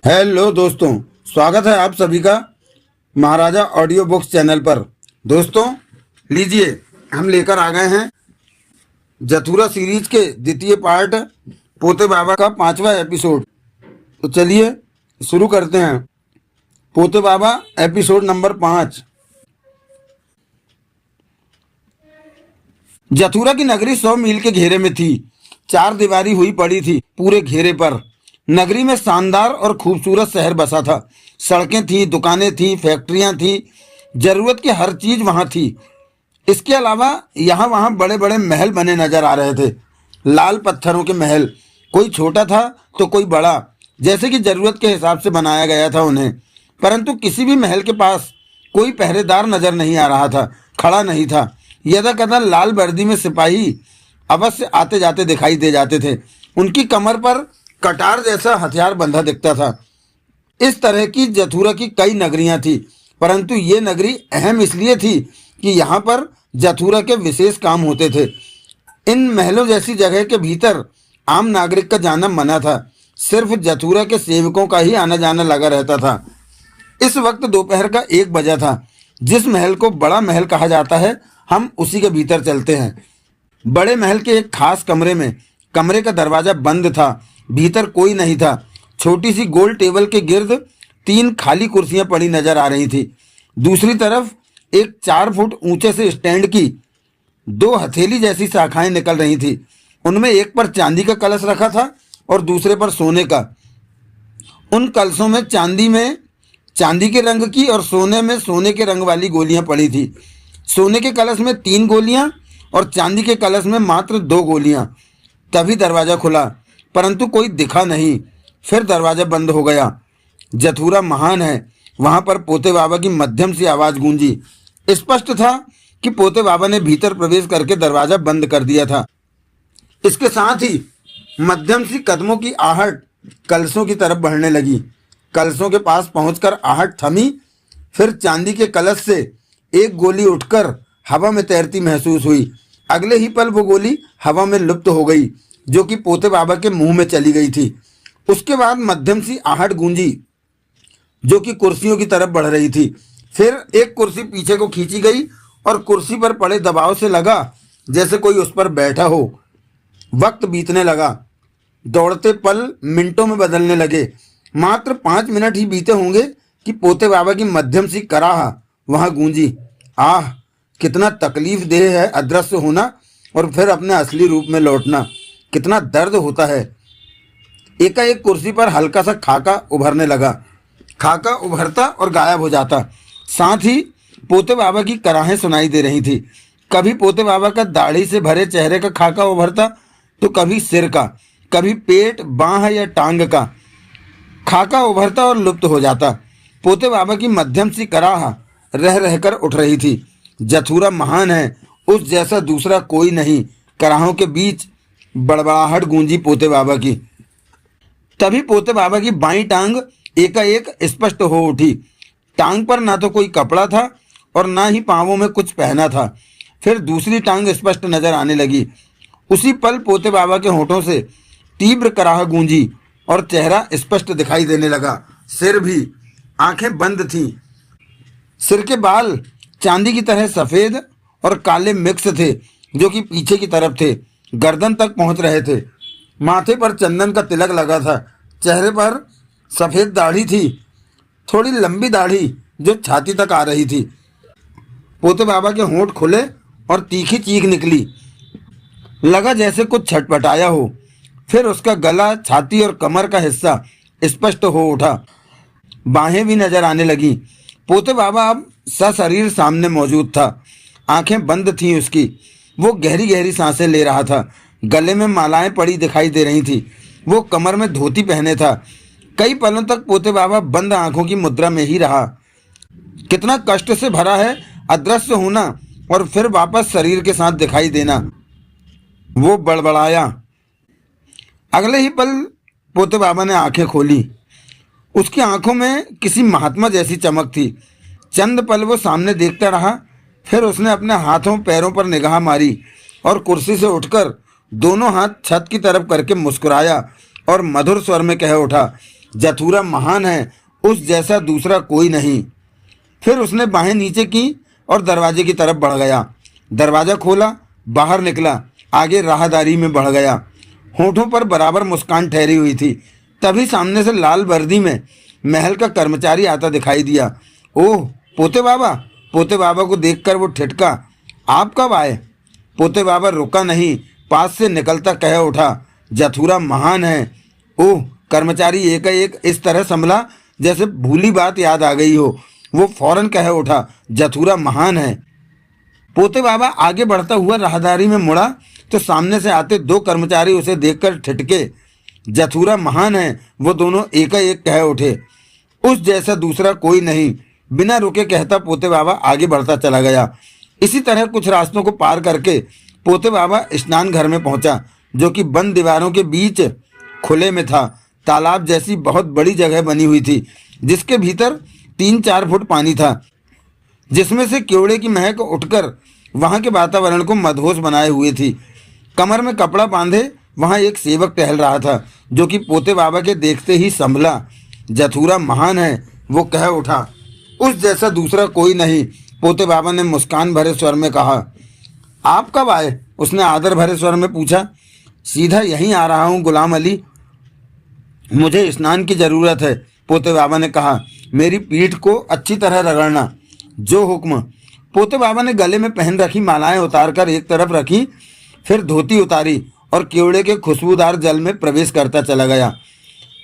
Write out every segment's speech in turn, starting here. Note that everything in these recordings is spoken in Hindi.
हेलो दोस्तों, स्वागत है आप सभी का महाराजा ऑडियो बुक्स चैनल पर। दोस्तों लीजिए, हम लेकर आ गए हैं जथुरा सीरीज के द्वितीय पार्ट पोते बाबा का 5वां एपिसोड। तो चलिए शुरू करते हैं। पोते बाबा एपिसोड नंबर 5। जथुरा की नगरी 100 मील के घेरे में थी। 4 दीवारी हुई पड़ी थी पूरे घेरे पर। नगरी में शानदार और खूबसूरत शहर बसा था। सड़कें थी, दुकानें थी, फैक्ट्रियां थी, जरूरत की हर चीज वहां थी। इसके अलावा यहाँ वहां बड़े बड़े महल बने नजर आ रहे थे। लाल पत्थरों के महल, कोई छोटा था तो कोई बड़ा, जैसे कि जरूरत के हिसाब से बनाया गया था उन्हें। परंतु किसी भी महल के पास कोई पहरेदार नजर नहीं आ रहा था, खड़ा नहीं था। यदा कदा लाल वर्दी में सिपाही अवश्य आते जाते दिखाई दे जाते थे। उनकी कमर पर कटार जैसा हथियार बंधा दिखता था। इस तरह की जथुरा की कई नगरियां थी, परंतु ये नगरी अहम इसलिए थी कि यहाँ पर जथुरा के विशेष काम होते थे। इन महलों जैसी जगह के भीतर आम नागरिक का जाना मना था। सिर्फ जथुरा के सेवकों का ही आना जाना लगा रहता था। इस वक्त दोपहर का 1 बजा था। जिस महल को बड़ा महल कहा जाता है, हम उसी के भीतर चलते हैं। बड़े महल के एक खास कमरे में कमरे का दरवाजा बंद था। भीतर कोई नहीं था। छोटी सी गोल टेबल के गिर्द 3 खाली कुर्सियां पड़ी नजर आ रही थी। दूसरी तरफ एक 4 फुट ऊंचे से स्टैंड की 2 हथेली जैसी शाखाएं निकल रही थी। उनमें एक पर चांदी का कलश रखा था और दूसरे पर सोने का। उन कलशों में चांदी के रंग की और सोने के रंग वाली गोलियां पड़ी थी। सोने के कलश में 3 गोलियां और चांदी के कलश में मात्र 2 गोलियां। तभी दरवाजा खुला, परंतु कोई दिखा नहीं। फिर दरवाजा बंद हो गया। जथुरा महान है, वहां पर पोते बाबा की मध्यम सी आवाज गूंजी। स्पष्ट था कि पोते बाबा ने भीतर प्रवेश करके दरवाजा बंद कर दिया था। इसके साथ ही मध्यम सी कदमों की आहट कलशों की तरफ बढ़ने लगी। कलशों के पास पहुंचकर आहट थमी। फिर चांदी के कलश से एक गोली उठकर हवा में तैरती महसूस हुई। अगले ही पल वो गोली हवा में लुप्त हो गई, जो कि पोते बाबा के मुंह में चली गई थी। उसके बाद मध्यम सी आहट गूंजी, जो कि कुर्सियों की तरफ बढ़ रही थी। फिर एक कुर्सी पीछे को खींची गई और कुर्सी पर पड़े दबाव से लगा जैसे कोई उस पर बैठा हो। वक्त बीतने लगा। दौड़ते पल मिनटों में बदलने लगे। मात्र 5 मिनट ही बीते होंगे कि पोते बाबा की मध्यम सी कराह वहां गूंजी। आह, कितना तकलीफ देह है अदृश्य होना और फिर अपने असली रूप में लौटना। कितना दर्द होता है। एकाएक कुर्सी पर हल्का सा खाका उभरने लगा। खाका उभरता और गायब हो जाता। साथ ही पोते बाबा की कराहें सुनाई दे रही थी। कभी पोते बाबा का दाढ़ी से भरे चेहरे का खाका उभरता, तो कभी सिर का, कभी पेट, बांह या टांग का खाका उभरता और लुप्त हो जाता। पोते बाबा की मध्यम सी कराह रह रहकर उठ रही थी। जथुरा महान है, उस जैसा दूसरा कोई नहीं। कराहों के बीच बड़बड़ाहट गूंजी पोते बाबा की। तभी पोते बाबा की बाईं टांग एकाएक स्पष्ट हो उठी। टांग पर ना तो कोई कपड़ा था और ना ही पांवों में कुछ पहना था। फिर दूसरी टांग स्पष्ट नजर आने लगी। उसी पल पोते बाबा के होठों से तीव्र कराह गूंजी और चेहरा स्पष्ट दिखाई देने लगा। सिर भी, आंखें बंद थीं। सिर के बाल चांदी की तरह सफेद और काले मिक्स थे, जो कि पीछे की तरफ थे, गर्दन तक पहुंच रहे थे। माथे पर चंदन का तिलक लगा था। चेहरे पर सफेद दाढ़ी थी, थोड़ी लंबी दाढ़ी जो छाती तक आ रही थी। पोते बाबा के होंठ खुले और तीखी चीख निकली। लगा जैसे कुछ छटपटाया हो। फिर उसका गला, छाती और कमर का हिस्सा स्पष्ट हो उठा। बाहें भी नजर आने लगी। पोते बाबा अब सशरीर सामने मौजूद था। आंखें बंद थीं उसकी। वो गहरी गहरी सांसें ले रहा था। गले में मालाएं पड़ी दिखाई दे रही थी। वो कमर में धोती पहने था। कई पलों तक पोते बाबा बंद आंखों की मुद्रा में ही रहा। कितना कष्ट से भरा है अदृश्य होना और फिर वापस शरीर के साथ दिखाई देना। वो बड़बड़ाया। अगले ही पल पोते बाबा ने आंखें खोली। उसकी आंखों में किसी महात्मा जैसी चमक थी। चंद पल वो सामने देखता रहा। फिर उसने अपने हाथों पैरों पर निगाह मारी और कुर्सी से उठकर दोनों हाथ छत की तरफ करके मुस्कुराया और मधुर स्वर में कह उठा, जथुरा महान है, उस जैसा दूसरा कोई नहीं। फिर उसने बाहें नीचे की और दरवाजे की तरफ बढ़ गया। दरवाजा खोला, बाहर निकला, आगे राहदारी में बढ़ गया। होठों पर बराबर मुस्कान ठहरी हुई थी। तभी सामने से लाल वर्दी में महल का कर्मचारी आता दिखाई दिया। ओह पोते बाबा! पोते बाबा को देखकर वो ठिठका। आप कब आए? पोते बाबा रुका नहीं, पास से निकलता कह उठा, जथुरा महान है। ओह! कर्मचारी एकाएक इस तरह संभला जैसे भूली बात याद आ गई हो। वो फौरन कह उठा, जथुरा महान है। पोते बाबा आगे बढ़ता हुआ राहदारी में मुड़ा तो सामने से आते दो कर्मचारी उसे देखकर ठिठके। जथुरा महान है, वो दोनों एकाएक कह उठे। उस जैसा दूसरा कोई नहीं। बिना रुके कहता पोते बाबा आगे बढ़ता चला गया। इसी तरह कुछ रास्तों को पार करके पोते बाबा स्नान घर में पहुंचा, जो कि बंद दीवारों के बीच खुले में था। तालाब जैसी बहुत बड़ी जगह बनी हुई थी, जिसके भीतर 3-4 फुट पानी था, जिसमें से केवड़े की महक उठकर वहां के वातावरण को मदहोश बनाए हुए थी। कमर में कपड़ा बांधे वहां एक सेवक टहल रहा था, जो कि पोते बाबा के देखते ही संभला। जथुरा महान है, वो कह उठा। उस जैसा दूसरा कोई नहीं। पोते बाबा ने मुस्कान भरे स्वर में कहा। आप कब आए? उसने आदर भरे स्वर में पूछा। सीधा यहीं आ रहा हूँ गुलाम अली, मुझे स्नान की जरूरत है। पोते बाबा ने कहा। मेरी पीठ को अच्छी तरह रगड़ना। जो हुक्म। पोते बाबा ने गले में पहन रखी मालाएं उतारकर एक तरफ रखी, फिर धोती उतारी और केवड़े के खुशबूदार जल में प्रवेश करता चला गया।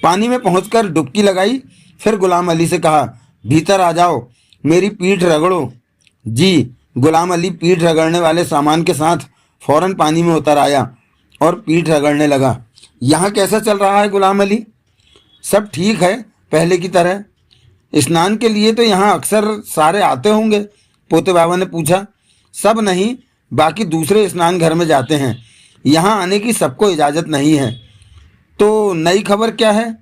पानी में पहुंचकर डुबकी लगाई, फिर गुलाम अली से कहा, भीतर आ जाओ, मेरी पीठ रगड़ो। जी। गुलाम अली पीठ रगड़ने वाले सामान के साथ फौरन पानी में उतर आया और पीठ रगड़ने लगा। यहाँ कैसा चल रहा है गुलाम अली? सब ठीक है, पहले की तरह। स्नान के लिए तो यहाँ अक्सर सारे आते होंगे? पोते बाबा ने पूछा। सब नहीं, बाकी दूसरे स्नान घर में जाते हैं। यहाँ आने की सबको इजाज़त नहीं है। तो नई खबर क्या है?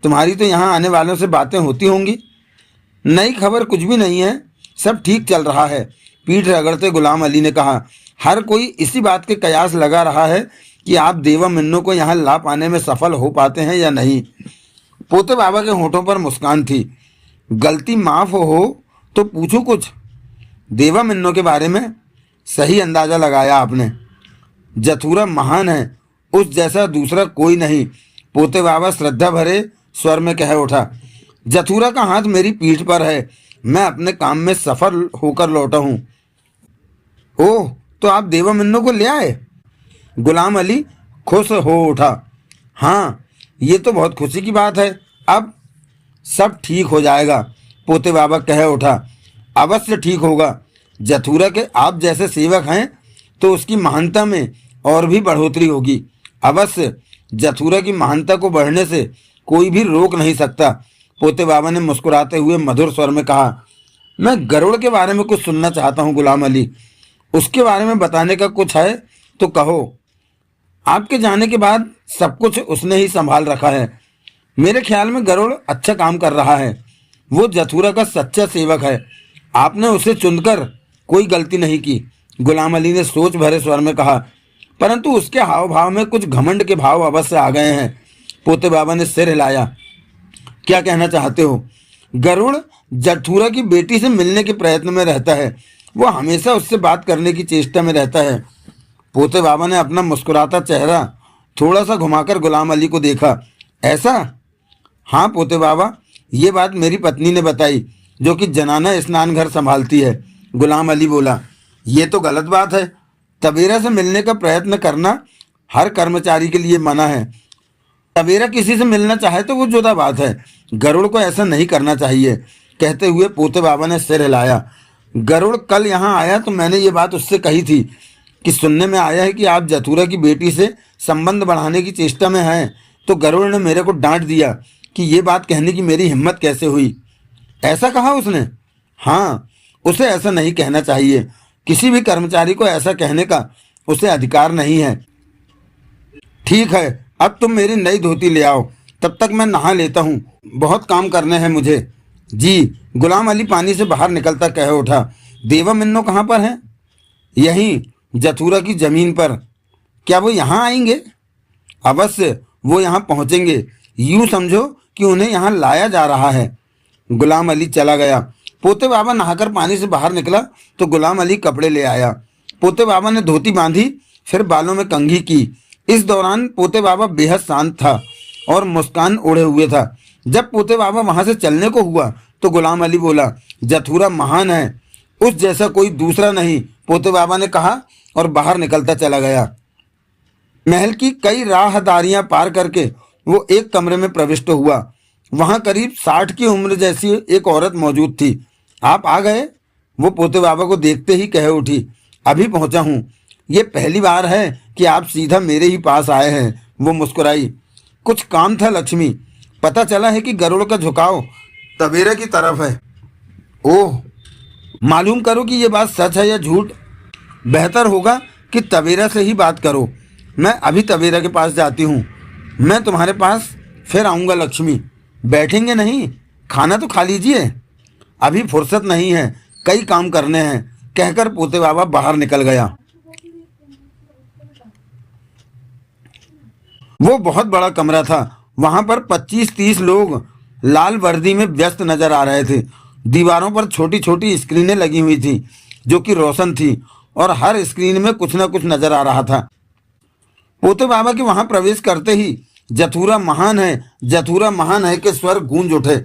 तुम्हारी तो यहाँ आने वालों से बातें होती होंगी। नई खबर कुछ भी नहीं है, सब ठीक चल रहा है। पीठ रगड़ते गुलाम अली ने कहा। हर कोई इसी बात के कयास लगा रहा है कि आप देवा मिन्नो को यहाँ ला पाने में सफल हो पाते हैं या नहीं। पोते बाबा के होठों पर मुस्कान थी। गलती माफ हो तो पूछो कुछ। देवा मिन्नो के बारे में? सही अंदाजा लगाया आपने। जथुरा महान है, उस जैसा दूसरा कोई नहीं। पोते बाबा श्रद्धा भरे स्वर में कह उठा। जथुरा का हाथ मेरी पीठ पर है, मैं अपने काम में सफल होकर लौटा हूँ। ओह, तो आप देवा मिन्नो को ले आए? गुलाम अली खुश हो उठा। हाँ, ये तो बहुत खुशी की बात है। अब सब ठीक हो जाएगा। पोते बाबा कह उठा। अवश्य ठीक होगा। जथुरा के आप जैसे सेवक हैं तो उसकी महानता में और भी बढ़ोतरी होगी। अवश्य, जथुरा की महानता को बढ़ने से कोई भी रोक नहीं सकता। पोते बाबा ने मुस्कुराते हुए मधुर स्वर में कहा। मैं गरुड़ के बारे में कुछ सुनना चाहता हूँ गुलाम अली। उसके बारे में बताने का कुछ है तो कहो। आपके जाने के बाद सब कुछ उसने ही संभाल रखा है। मेरे ख्याल में गरुड़ अच्छा काम कर रहा है। वो जथुरा का सच्चा सेवक है। आपने उसे चुनकर कोई गलती नहीं की। गुलाम अली ने सोच भरे स्वर में कहा। परंतु उसके हाव भाव में कुछ घमंड के भाव अवश्य आ गए हैं। पोते बाबा ने सिर हिलाया। क्या कहना चाहते हो? गरुड़ जथुरा की बेटी से मिलने के प्रयत्न में रहता है। वो हमेशा उससे बात करने की चेष्टा में रहता है। पोते बाबा ने अपना मुस्कुराता चेहरा थोड़ा सा घुमाकर गुलाम अली को देखा। ऐसा? हाँ पोते बाबा, ये बात मेरी पत्नी ने बताई, जो कि जनाना स्नान घर संभालती है। गुलाम अली बोला। ये तो गलत बात है। तबेरा से मिलने का प्रयत्न करना हर कर्मचारी के लिए मना है। तबेरा किसी से मिलना चाहे तो वो जुदा बात है, गरुड़ को ऐसा नहीं करना चाहिए। कहते हुए पोते बाबा ने सिर हिलाया। गरुड़ कल यहाँ आया तो मैंने ये बात उससे कही थी कि सुनने में आया है कि आप जथुरा की बेटी से संबंध बढ़ाने की चेष्टा में हैं। तो गरुड़ ने मेरे को डांट दिया कि ये बात कहने की मेरी हिम्मत कैसे हुई। ऐसा कहा उसने? हाँ, उसे ऐसा नहीं कहना चाहिए। किसी भी कर्मचारी को ऐसा कहने का उसे अधिकार नहीं है। ठीक है, अब तुम मेरी नई धोती ले आओ, तब तक मैं नहा लेता हूँ। बहुत काम करने हैं मुझे। जी। गुलाम अली पानी से बाहर निकलता कह उठा। देवा मिन्नो कहाँ पर है? यहीं जथुरा की जमीन पर। क्या वो यहाँ आएंगे? अवश्य वो यहाँ पहुँचेंगे। यूँ समझो कि उन्हें यहाँ लाया जा रहा है। गुलाम अली चला गया। पोते बाबा नहाकर पानी से बाहर निकला तो गुलाम अली कपड़े ले आया। पोते बाबा ने धोती बांधी, फिर बालों में कंघी की। इस दौरान पोते बाबा बेहद शांत था और मुस्कान ओढ़े हुए था। जब पोते बाबा वहां से चलने को हुआ तो गुलाम अली बोला, जथुरा महान है, उस जैसा कोई दूसरा नहीं, पोते बाबा ने कहा और बाहर निकलता चला गया। महल की कई राहदारियां पार करके वो एक कमरे में प्रविष्ट हुआ। वहां करीब 60 की उम्र जैसी एक औरत मौजूद थी। आप आ गए? वो पोते बाबा को देखते ही कह उठी, अभी पहुंचा हूं। ये पहली बार है कि आप सीधा मेरे ही पास आए हैं। वो मुस्कुराई। कुछ काम था लक्ष्मी। पता चला है कि गरुड़ का झुकाव तबेरे की तरफ है। ओह, मालूम करो कि ये बात सच है या झूठ। बेहतर होगा कि तबेरा से ही बात करो। मैं अभी तबेरा के पास जाती हूँ। मैं तुम्हारे पास फिर आऊँगा लक्ष्मी। बैठेंगे नहीं? खाना तो खा लीजिए। अभी फुर्सत नहीं है, कई काम करने हैं, कहकर पोते बाबा बाहर निकल गया। वो बहुत बड़ा कमरा था। वहां पर 25-30 लोग लाल वर्दी में व्यस्त नजर आ रहे थे। दीवारों पर छोटी छोटी स्क्रीनें लगी हुई थी जो कि रोशन थी और हर स्क्रीन में कुछ न कुछ नजर आ रहा था। पोते बाबा के वहां प्रवेश करते ही जथुरा महान है, जथुरा महान है के स्वर गूंज उठे।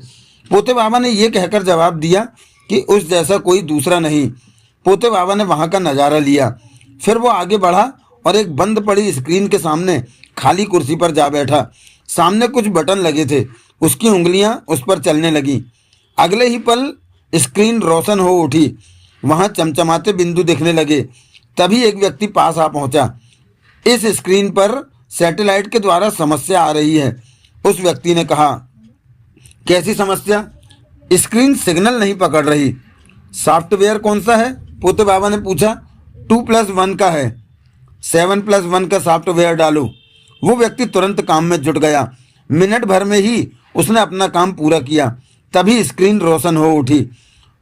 पोते बाबा ने यह कहकर जवाब दिया कि उस जैसा कोई दूसरा नहीं। पोते बाबा ने वहां का नज़ारा लिया। फिर वो आगे बढ़ा और एक बंद पड़ी स्क्रीन के सामने खाली कुर्सी पर जा बैठा। सामने कुछ बटन लगे थे। उसकी उंगलियां उस पर चलने लगी। अगले ही पल स्क्रीन रोशन हो उठी। वहां चमचमाते बिंदु दिखने लगे। तभी एक व्यक्ति पास आ पहुंचा। इस स्क्रीन पर सैटेलाइट के द्वारा समस्या आ रही है। उस व्यक्ति ने कहा, कैसी समस्या? स्क्रीन सिग्नल नहीं पकड़ रही। सॉफ्टवेयर कौन सा है? पोते बाबा ने पूछा। 2+1 का है। 7+1 का सॉफ्टवेयर डालो। वो व्यक्ति तुरंत काम में जुट गया। मिनट भर में ही उसने अपना काम पूरा किया। तभी स्क्रीन रोशन हो उठी।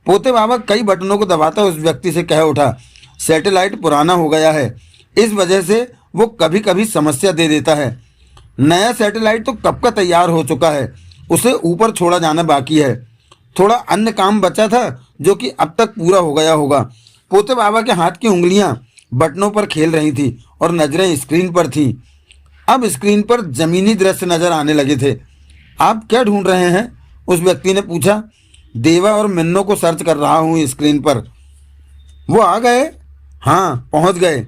पोते बाबा कई बटनों को दबाता उस व्यक्ति से कह उठा, सैटेलाइट पुराना हो गया है, इस वजह से वो कभी कभी समस्या दे देता है। नया सैटेलाइट तो कब का तैयार हो चुका है, उसे ऊपर छोड़ा जाना बाकी है। थोड़ा अन्य काम बचा था जो कि अब तक पूरा हो गया होगा। पोते बाबा के हाथ की उंगलियां बटनों पर खेल रही थी और नजरें स्क्रीन पर थीं। अब स्क्रीन पर जमीनी दृश्य नजर आने लगे थे। आप क्या ढूंढ रहे हैं? उस व्यक्ति ने पूछा। देवा और मिन्नो को सर्च कर रहा हूँ स्क्रीन पर। वो आ गए? हाँ, पहुंच गए।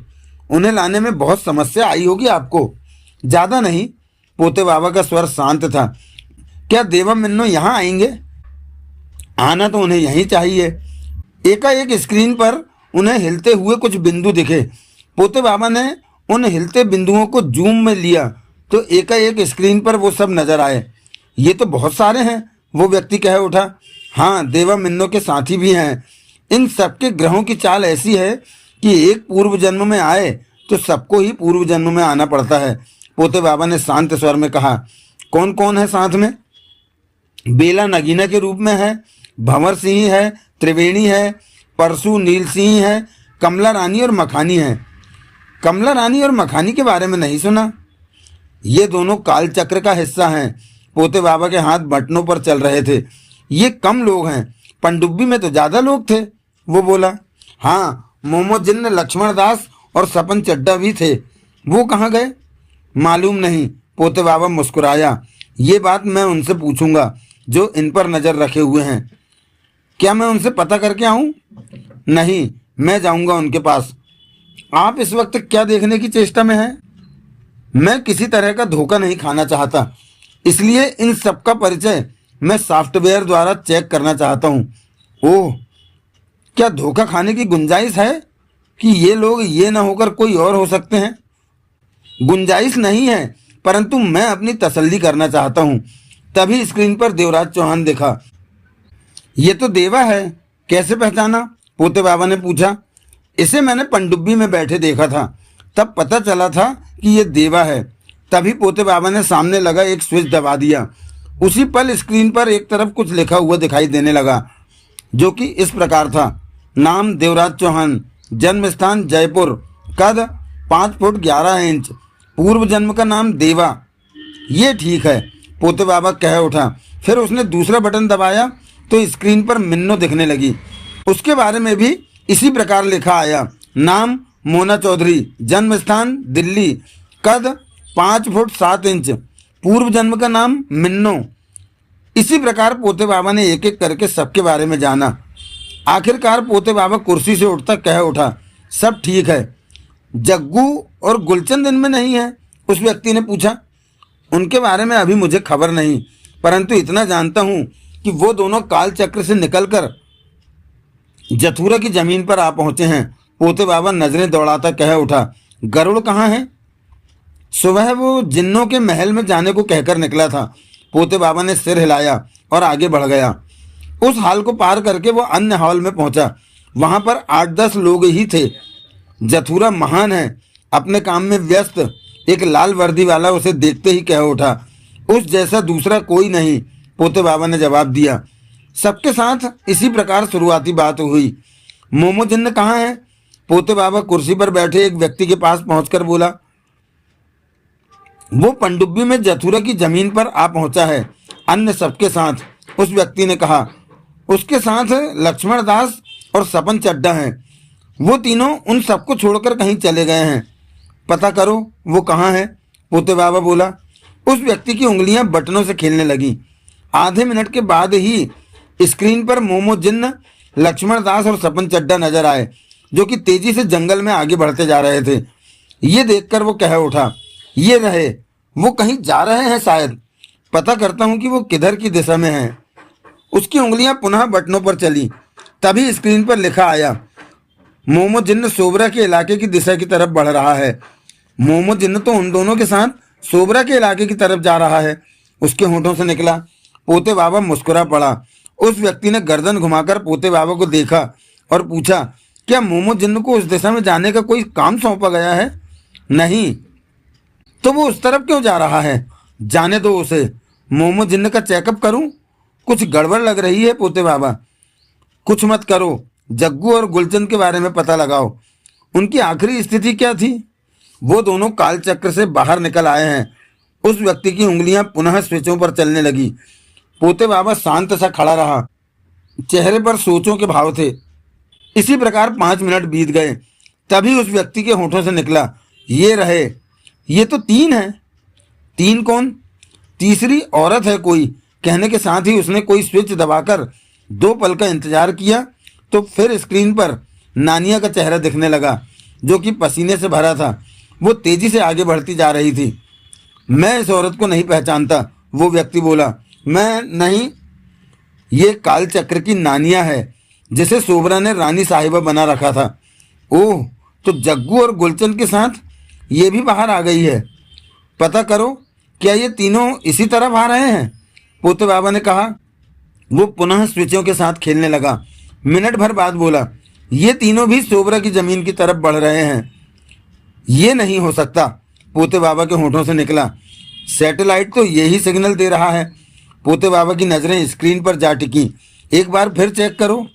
उन्हें लाने में बहुत समस्या आई होगी आपको। ज़्यादा नहीं। पोते बाबा का स्वर शांत था। क्या देवा मिन्नो यहाँ आएंगे? आना तो उन्हें यहीं चाहिए। एकाएक स्क्रीन पर उन्हें हिलते हुए कुछ बिंदु दिखे। पोते बाबा ने उन हिलते बिंदुओं को जूम में लिया तो एकाएक स्क्रीन पर वो सब नजर आए। ये तो बहुत सारे हैं, वो व्यक्ति कह उठा। हाँ, देवा मिन्नो के साथी भी हैं। इन सबके ग्रहों की चाल ऐसी है कि एक पूर्व जन्म में आए तो सबको ही पूर्व जन्म में आना पड़ता है। पोते बाबा ने शांत स्वर में कहा। कौन कौन है साथ में? बेला नगीना के रूप में है, भंवर सिंह है, त्रिवेणी है, परसू नील सिंह है, कमला रानी और मखानी है। कमला रानी और मखानी के बारे में नहीं सुना। ये दोनों काल चक्र का हिस्सा हैं। पोते बाबा के हाथ बटनों पर चल रहे थे। ये कम लोग हैं, पनडुब्बी में तो ज़्यादा लोग थे। वो बोला। हाँ, मोमोजिन्न लक्ष्मण दास और सपन चड्डा भी थे। वो कहाँ गए? मालूम नहीं। पोते बाबा मुस्कुराया। ये बात मैं उनसे पूछूंगा जो इन पर नज़र रखे हुए हैं। क्या मैं उनसे पता करके आऊं? नहीं, मैं जाऊंगा उनके पास। आप इस वक्त क्या देखने की चेष्टा में हैं? मैं किसी तरह का धोखा नहीं खाना चाहता, इसलिए इन सब का परिचय मैं सॉफ्टवेयर द्वारा चेक करना चाहता हूँ। ओह, क्या धोखा खाने की गुंजाइश है कि ये लोग ये ना होकर कोई और हो सकते हैं? गुंजाइश नहीं है, परंतु मैं अपनी तसल्ली करना चाहता हूँ। तभी स्क्रीन पर देवराज चौहान देखा। ये तो देवा है, कैसे पहचाना? पोते बाबा ने पूछा। इसे मैंने पनडुब्बी में बैठे देखा था, तब पता चला था कि ये देवा है। तभी पोते बाबा ने सामने लगा एक स्विच दबा दिया। उसी पल स्क्रीन पर एक तरफ कुछ लिखा हुआ दिखाई देने लगा जो कि इस प्रकार था। नाम देवराज चौहान, जन्म स्थान जयपुर, कद 5 फुट 11 इंच, पूर्व जन्म का नाम देवा। ये ठीक है। पोते बाबा कह उठा। फिर उसने दूसरा बटन दबाया तो स्क्रीन पर मिन्नो दिखने लगी। उसके बारे में भी इसी प्रकार लिखा आया। नाम मोना चौधरी, जन्म स्थान दिल्ली, कद 5 फुट 7 इंच, पूर्व जन्म का नाम मिन्नो। इसी प्रकार पोते बाबा ने एक एक करके सबके बारे में जाना। आखिरकार पोते बाबा कुर्सी से उठता कह उठा, सब ठीक है। जग्गू और गुलचंद इनमें नहीं है? उस व्यक्ति ने पूछा। उनके बारे में अभी मुझे खबर नहीं, परंतु इतना जानता हूं कि वो दोनों काल चक्र से निकलकर जथुरा की जमीन पर आ पहुंचे हैं। पोते बाबा नजरें दौड़ाता कह उठा, गरुड़ कहाँ है? सुबह वो जिन्नों के महल में जाने को कहकर निकला था। पोते बाबा ने सिर हिलाया और आगे बढ़ गया। उस हाल को पार करके वो अन्य हॉल में पहुंचा। वहां पर 8-10 लोग ही थे। जथुरा महान है, अपने काम में व्यस्त। एक लाल वर्दी वाला उसे देखते ही कह उठा, उस जैसा दूसरा कोई नहीं। पोते बाबा ने जवाब दिया। सबके साथ इसी प्रकार शुरुआती बात हुई। मोमो जिन्न कहाँ है? पोते बाबा कुर्सी पर बैठे एक व्यक्ति के पास पहुंचकर बोला, वो पनडुब्बी में जथुरा की जमीन पर आ पहुंचा है, अन्य सबके साथ। उस व्यक्ति ने कहा। उसके साथ लक्ष्मण दास और सपन चड्डा हैं। वो तीनों उन सबको छोड़कर कहीं चले गए हैं। पता करो वो कहाँ है? पोते बाबा बोला। उस व्यक्ति की उंगलियां बटनों से खेलने लगी। आधे मिनट के बाद ही स्क्रीन पर मोमो जिन्न, लक्ष्मण दास और सपन चड्डा नजर आए, जो कि तेजी से जंगल में आगे बढ़ते जा रहे थे। ये देखकर वो कह उठा, ये रहे, वो कहीं जा रहे हैं शायद। पता करता हूं कि वो किधर की दिशा में हैं। उसकी उंगलियां पुनः बटनों पर चली। तभी स्क्रीन पर लिखा आया, मोमो जिन्न सोबरा के इलाके की दिशा की तरफ बढ़ रहा है। मोमो जिन्न तो उन दोनों के साथ सोबरा के इलाके की तरफ जा रहा है, उसके होठों से निकला। पोते बाबा मुस्कुरा पड़ा। उस व्यक्ति ने गर्दन घुमाकर पोते बाबा को देखा और पूछा, क्या मोमो जिन्न को उस दिशा में जाने का कोई काम सौंपा गया है? नहीं। तो वो उस तरफ क्यों जा रहा है? जाने दो उसे। मोमो जिन्न का चेकअप करूं? कुछ गड़बड़ लग रही है पोते बाबा। कुछ मत करो, जग्गू और गुलचंद के बारे में पता लगाओ। उनकी आखिरी स्थिति क्या थी? वो दोनों काल चक्र से बाहर निकल आए हैं। उस व्यक्ति की उंगलियां पुनः स्विचों पर चलने लगी। पोते बाबा शांत सा खड़ा रहा। चेहरे पर सोचों के भाव थे। इसी प्रकार 5 मिनट बीत गए। तभी उस व्यक्ति के होठों से निकला, ये रहे। ये तो 3 है। 3 कौन? तीसरी औरत है कोई। कहने के साथ ही उसने कोई स्विच दबाकर 2 पल का इंतजार किया तो फिर स्क्रीन पर नानिया का चेहरा दिखने लगा, जो कि पसीने से भरा था। वो तेजी से आगे बढ़ती जा रही थी। मैं इस औरत को नहीं पहचानता, वो व्यक्ति बोला। मैं नहीं, ये काल चक्र की नानिया है, जिसे सोबरा ने रानी साहिबा बना रखा था। ओह, तो जग्गू और गुलचंद के साथ ये भी बाहर आ गई है। पता करो, क्या ये तीनों इसी तरफ आ रहे हैं? पोते बाबा ने कहा। वो पुनः स्विचों के साथ खेलने लगा। मिनट भर बाद बोला, ये तीनों भी सोबरा की जमीन की तरफ बढ़ रहे हैं। ये नहीं हो सकता, पोते बाबा के होठों से निकला। सैटेलाइट तो यही सिग्नल दे रहा है। पोते बाबा की नज़रें स्क्रीन पर जा टिकी। एक बार फिर चेक करो।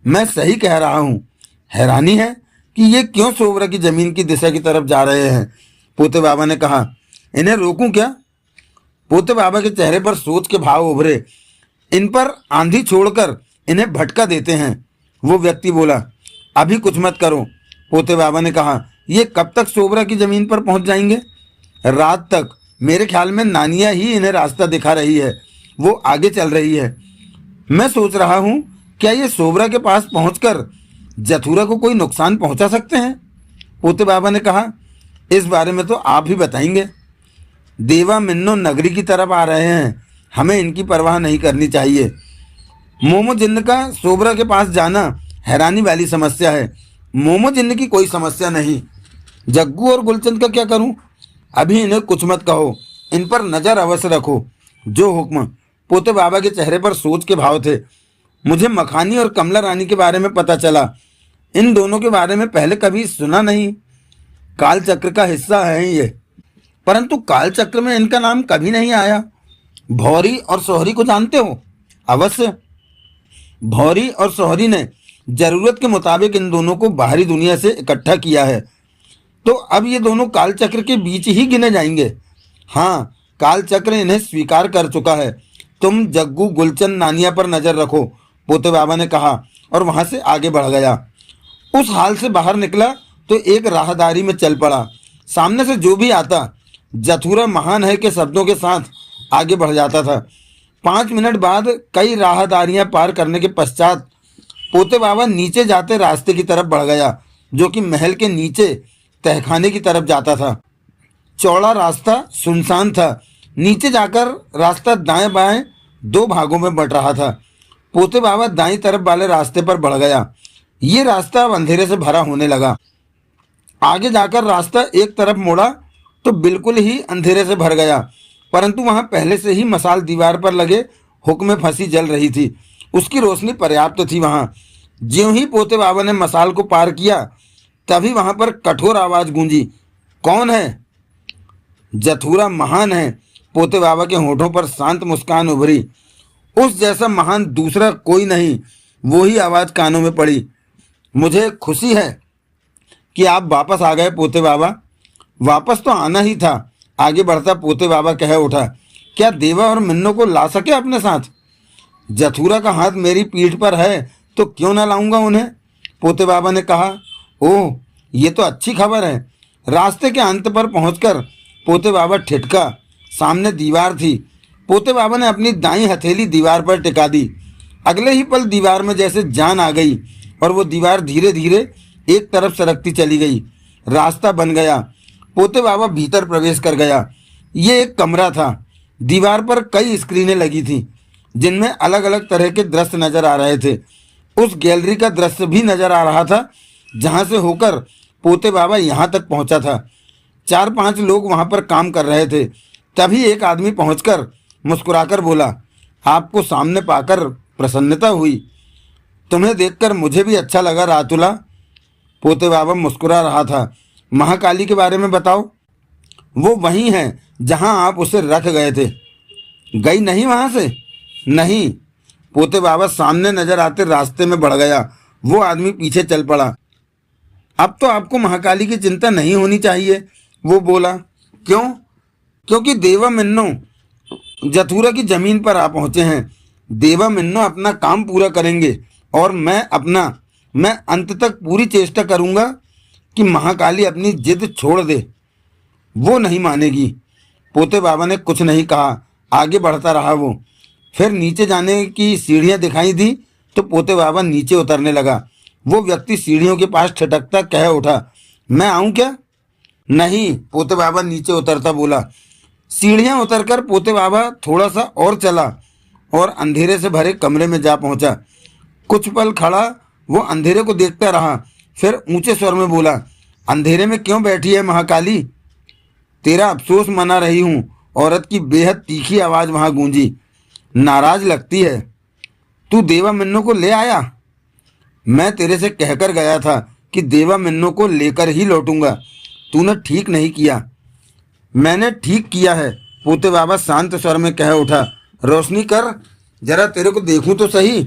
मैं सही कह रहा हूँ। हैरानी है कि ये क्यों सोबरा की जमीन की दिशा की तरफ जा रहे हैं। पोते बाबा ने कहा, इन्हें रोकूं क्या? पोते बाबा के चेहरे पर सोच के भाव उभरे। इन पर आंधी छोड़कर इन्हें भटका देते हैं, वो व्यक्ति बोला। अभी कुछ मत करो, पोते बाबा ने कहा। ये कब तक सोबरा की जमीन पर पहुंच जाएंगे? रात तक। मेरे ख्याल में नानिया ही इन्हें रास्ता दिखा रही है। वो आगे चल रही है। मैं सोच रहा हूं, क्या ये सोबरा के पास पहुंचकर जथुरा को कोई नुकसान पहुंचा सकते हैं? पोते बाबा ने कहा, इस बारे में तो आप ही बताएंगे। देवा मिन्नो नगरी की तरफ आ रहे हैं, हमें इनकी परवाह नहीं करनी चाहिए। मोमो जिन्न का सोबरा के पास जाना हैरानी वाली समस्या है। मोमो जिन्न की कोई समस्या नहीं। जग्गू और गुलचंद का क्या करूं? अभी इन्हें कुछ मत कहो, इन पर नजर अवश्य रखो। जो हुक्म। पोते बाबा के चेहरे पर सोच के भाव थे। मुझे मखानी और कमला रानी के बारे में पता चला। इन दोनों के बारे में पहले कभी सुना नहीं। काल चक्र का हिस्सा है ये, परंतु काल चक्र में इनका नाम कभी नहीं आया। भौरी और सोहरी को जानते हो? अवश्य। भौरी और सोहरी ने जरूरत के मुताबिक इन दोनों को बाहरी दुनिया से इकट्ठा किया है, तो अब ये दोनों काल चक्र के बीच ही गिने जाएंगे। हाँ, कालचक्र इन्हें स्वीकार कर चुका है। तुम जग्गू गुलचंद नानिया पर नजर रखो, पोते बाबा ने कहा और वहां से आगे बढ़ गया। उस हाल से बाहर निकला तो एक राहदारी में चल पड़ा। सामने से जो भी आता जथुरा महान है के शब्दों के साथ आगे बढ़ जाता था। 5 मिनट बाद कई राहदारियां पार करने के पश्चात पोते बाबा नीचे जाते रास्ते की तरफ बढ़ गया, जो कि महल के नीचे तहखाने की तरफ जाता था। चौड़ा रास्ता सुनसान था। नीचे जाकर रास्ता दाएं बाएं 2 भागों में बंट रहा था। पोते बाबा दाईं तरफ वाले रास्ते पर बढ़ गया। ये रास्ता अब अंधेरे से भरा होने लगा। आगे जाकर रास्ता एक तरफ मुड़ा तो बिल्कुल ही अंधेरे से भर गया, परंतु वहां पहले से ही मसाल दीवार पर लगे हुक में फंसी जल रही थी। उसकी रोशनी पर्याप्त थी। वहां ज्यों ही पोते बाबा ने मसाल को पार किया तभी वहां पर कठोर आवाज गूंजी, कौन है? जथुरा महान है। पोते बाबा के होठों पर शांत मुस्कान उभरी। उस जैसा महान दूसरा कोई नहीं। वो ही आवाज कानों में पड़ी, मुझे खुशी है कि आप वापस आ गए पोते बाबा। वापस तो आना ही था, आगे बढ़ता पोते बाबा कह उठा। क्या देवा और मिन्नो को ला सके अपने साथ? जथुरा का हाथ मेरी पीठ पर है तो क्यों ना लाऊंगा उन्हें, पोते बाबा ने कहा। ओह, ये तो अच्छी खबर है। रास्ते के अंत पर पहुंचकर पोते बाबा ठिठका। सामने दीवार थी। पोते बाबा ने अपनी दाईं हथेली दीवार पर टिका दी। अगले ही पल दीवार में जैसे जान आ गई और वो दीवार धीरे धीरे एक तरफ सरकती चली गई। रास्ता बन गया। पोते बाबा भीतर प्रवेश कर गया। ये एक कमरा था। दीवार पर कई स्क्रीनें लगी थी जिनमें अलग अलग तरह के दृश्य नजर आ रहे थे। उस गैलरी का दृश्य भी नजर आ रहा था जहां से होकर पोते बाबा यहां तक पहुंचा था। 4-5 लोग वहां पर काम कर रहे थे। तभी एक आदमी पहुंचकर मुस्कुराकर बोला, आपको सामने पाकर प्रसन्नता हुई। तुम्हें देखकर मुझे भी अच्छा लगा रातुला। पोते बाबा मुस्कुरा रहा था। महाकाली के बारे में बताओ। वो वही है जहां आप उसे रख गए थे। गई नहीं वहां से? नहीं। पोते बाबा सामने नजर आते रास्ते में बढ़ गया। वो आदमी पीछे चल पड़ा। अब तो आपको महाकाली की चिंता नहीं होनी चाहिए, वो बोला। क्यों? क्योंकि देवा मिन्नो जथुरा की जमीन पर आ पहुंचे हैं। देवा मिन्नो अपना काम पूरा करेंगे और मैं अंत तक पूरी चेष्टा करूंगा कि महाकाली अपनी जिद छोड़ दे। वो नहीं मानेगी। पोते बाबा ने कुछ नहीं कहा, आगे बढ़ता रहा। वो फिर नीचे जाने की सीढ़ियां दिखाई दी तो पोते बाबा नीचे उतरने लगा। वो व्यक्ति सीढ़ियों के पास ठिठकता कह उठा, मैं आऊं क्या? नहीं, पोते बाबा नीचे उतरता बोला। सीढ़ियां उतरकर पोते बाबा थोड़ा सा और चला और अंधेरे से भरे कमरे में जा पहुंचा। कुछ पल खड़ा वो अंधेरे को देखता रहा, फिर ऊंचे स्वर में बोला, अंधेरे में क्यों बैठी है महाकाली? तेरा अफसोस मना रही हूं। औरत की बेहद तीखी आवाज वहां गूंजी। नाराज लगती है। तू देवा मिन्नो को ले आया? मैं तेरे से कहकर गया था कि देवा मिन्नो को लेकर ही लौटूंगा। तूने ठीक नहीं किया। मैंने ठीक किया है, पोते बाबा शांत स्वर में कह उठा। रोशनी कर, जरा तेरे को देखूं तो सही।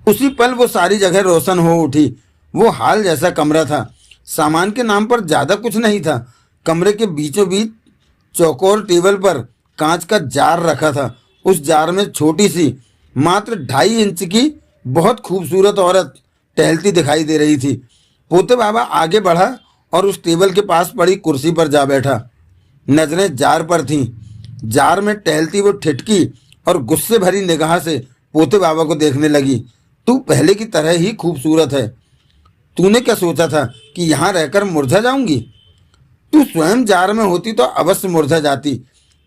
उसी पल वो सारी जगह रोशन हो उठी। वो हाल जैसा कमरा था। सामान के नाम पर ज्यादा कुछ नहीं था। कमरे के बीचों बीच चौकोर टेबल पर कांच का जार रखा था। उस जार में छोटी सी मात्र 2.5 इंच की बहुत खूबसूरत औरत टहलती दिखाई दे रही थी। पोते बाबा आगे बढ़ा और उस टेबल के पास पड़ी कुर्सी पर जा बैठा। नजरें जार पर थीं। जार में टहलती वो ठिठकी और गुस्से भरी निगाह से पोते बाबा को देखने लगी। तू पहले की तरह ही खूबसूरत है। तूने क्या सोचा था कि यहाँ रहकर मुरझा जाऊंगी? तू स्वयं जार में होती तो अवश्य मुरझा जाती,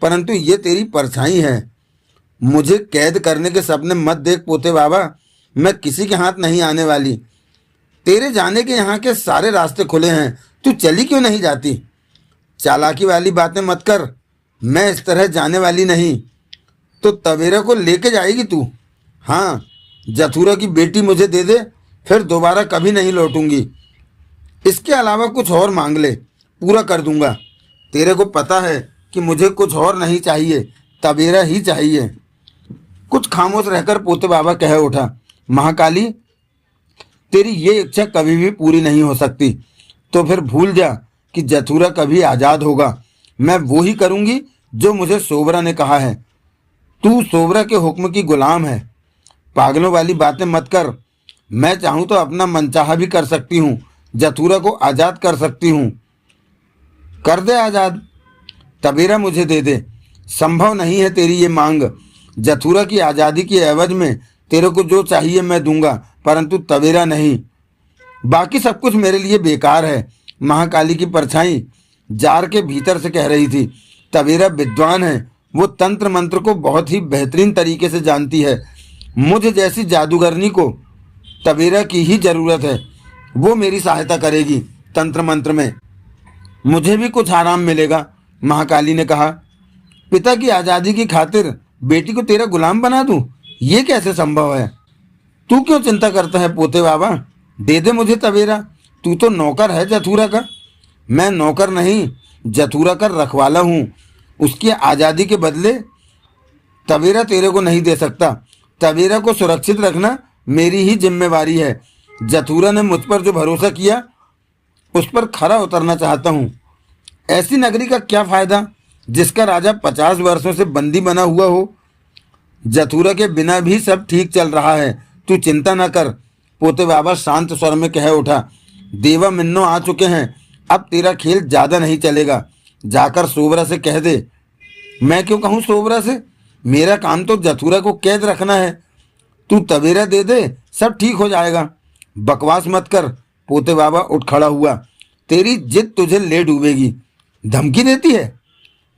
परंतु ये तेरी परछाई है। मुझे कैद करने के सपने मत देख पोते बाबा। मैं किसी के हाथ नहीं आने वाली। तेरे जाने के यहाँ के सारे रास्ते खुले हैं। तू चली क्यों नहीं जाती? चालाकी वाली बातें मत कर। मैं इस तरह जाने वाली नहीं। तो तवेरा को लेके जाएगी तू? हाँ, जथुरा की बेटी मुझे दे दे, फिर दोबारा कभी नहीं लौटूंगी। इसके अलावा कुछ और मांग ले, पूरा कर दूंगा। तेरे को पता है कि मुझे कुछ और नहीं चाहिए, तवेरा ही चाहिए। कुछ खामोश रहकर पोते बाबा कह उठा, महाकाली, तेरी ये इच्छा कभी भी पूरी नहीं हो सकती। तो फिर भूल जा कि जथुरा कभी आज़ाद होगा। मैं वो ही करूंगी जो मुझे सोबरा ने कहा है। तू सोबरा के हुक्म की गुलाम है। पागलों वाली बातें मत कर। मैं चाहूं तो अपना मनचाहा भी कर सकती हूँ, जथुरा को आज़ाद कर सकती हूँ। कर दे आज़ाद। तबेरा मुझे दे दे। संभव नहीं है तेरी ये मांग। जथुरा की आज़ादी की एवज में तेरे को जो चाहिए मैं दूंगा, परंतु तबेरा नहीं। बाकी सब कुछ मेरे लिए बेकार है। महाकाली की परछाई जार के भीतर से कह रही थी। तबेरा विद्वान है, वो तंत्र मंत्र को बहुत ही बेहतरीन तरीके से जानती है। मुझ जैसी जादूगरनी को तबेरा की ही जरूरत है। वो मेरी सहायता करेगी तंत्र मंत्र में, मुझे भी कुछ आराम मिलेगा। महाकाली ने कहा, पिता की आज़ादी की खातिर बेटी को तेरा गुलाम बना दूं, ये कैसे संभव है? तू क्यों चिंता करता है पोते बाबा? दे दे मुझे तबेरा। तू तो नौकर है जथुरा का। मैं नौकर नहीं, जथुरा का रखवाला हूँ। उसकी आज़ादी के बदले तबेरा तेरे को नहीं दे सकता। तबेरा को सुरक्षित रखना मेरी ही जिम्मेवारी है। जथुरा ने मुझ पर जो भरोसा किया उस पर खरा उतरना चाहता हूँ। ऐसी नगरी का क्या फायदा जिसका राजा 50 वर्षों से बंदी बना हुआ हो? जथुरा के बिना भी सब ठीक चल रहा है, तू चिंता न कर। पोते बाबा शांत स्वर में कह उठा, देवा मिन्नो आ चुके हैं, अब तेरा खेल ज्यादा नहीं चलेगा। जाकर सोबरा से कह दे। मैं क्यों कहूँ सोबरा से? मेरा काम तो जथुरा को कैद रखना है। तू तबेरा दे दे, सब ठीक हो जाएगा। बकवास मत कर। पोते बाबा उठ खड़ा हुआ। तेरी जिद तुझे ले डूबेगी। धमकी देती है?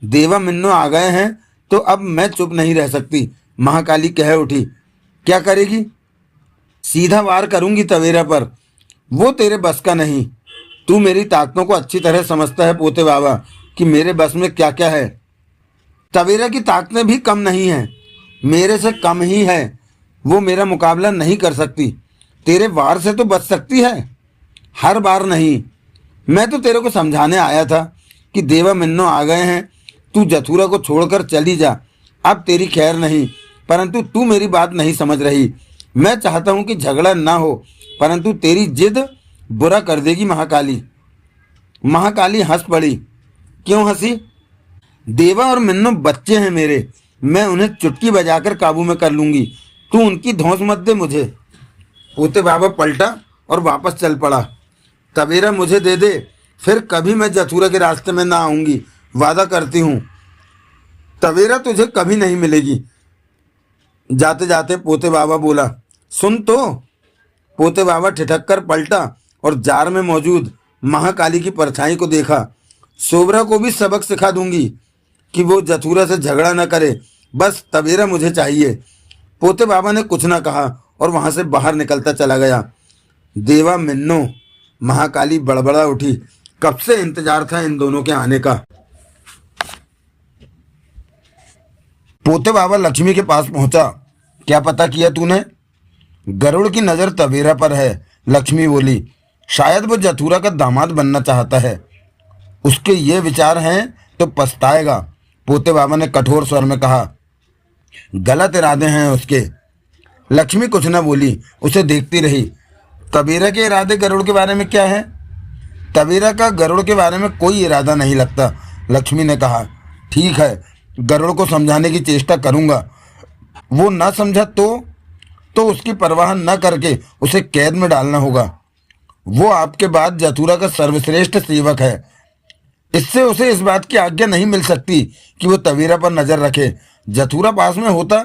देवा मिन्नो आ गए हैं तो अब मैं चुप नहीं रह सकती। महाकाली कह उठी, क्या करेगी? सीधा वार करूंगी तबेरा पर। वो तेरे बस का नहीं। तू मेरी ताकतों को अच्छी तरह समझता है पोते बाबा कि मेरे बस में क्या क्या है। तबेरा की ताकतें भी कम नहीं हैं, मेरे से कम ही है। वो मेरा मुकाबला नहीं कर सकती। तेरे वार से तो बच सकती है, हर बार नहीं। मैं तो तेरे को समझाने आया था कि देवा मिन्नो आ गए हैं, तू जथुरा को छोड़कर चली जा। अब तेरी खैर नहीं, परंतु तू मेरी बात नहीं समझ रही। मैं चाहता हूं कि झगड़ा ना हो, परंतु तेरी जिद बुरा कर देगी महाकाली। महाकाली हंस पड़ी। क्यों हंसी? देवा और मिन्नो बच्चे हैं मेरे, मैं उन्हें चुटकी बजाकर काबू में कर लूंगी। तू उनकी धौंस मत दे मुझे। पोते बाबा पलटा और वापस चल पड़ा। तबेरा मुझे दे दे, फिर कभी मैं जथुरा के रास्ते में ना आऊंगी, वादा करती हूँ। तबेरा तुझे कभी नहीं मिलेगी। जाते जाते पोते बाबा बोला, सुन तो। पोते बाबा ठिठक कर पलटा और जार में मौजूद महाकाली की परछाई को देखा। सोबरा को भी सबक सिखा दूंगी कि वो जथुरा से झगड़ा न करे, बस तबेरा मुझे चाहिए। पोते बाबा ने कुछ ना कहा और वहां से बाहर निकलता चला गया। देवा मिन्नो, महाकाली बड़बड़ा उठी। कब से इंतजार था इन दोनों के आने का। पोते बाबा लक्ष्मी के पास पहुंचा। क्या पता किया तूने? गरुड़ की नजर तबेरा पर है, लक्ष्मी बोली। शायद वो जथुरा का दामाद बनना चाहता है। उसके ये विचार हैं तो पछताएगा, पोते बाबा ने कठोर स्वर में कहा। गलत इरादे हैं उसके। लक्ष्मी कुछ न बोली, उसे देखती रही। तबेरा के इरादे गरुड़ के बारे में क्या है? तबेरा का गरुड़ के बारे में कोई इरादा नहीं लगता, लक्ष्मी ने कहा। ठीक है, गरुड़ को समझाने की चेष्टा करूंगा। वो ना समझा तो उसकी परवाह न करके उसे कैद में डालना होगा। वो आपके बाद जथुरा का सर्वश्रेष्ठ सेवक है। इससे उसे इस बात की आज्ञा नहीं मिल सकती कि वो तबेरा पर नजर रखे। जथुरा पास में होता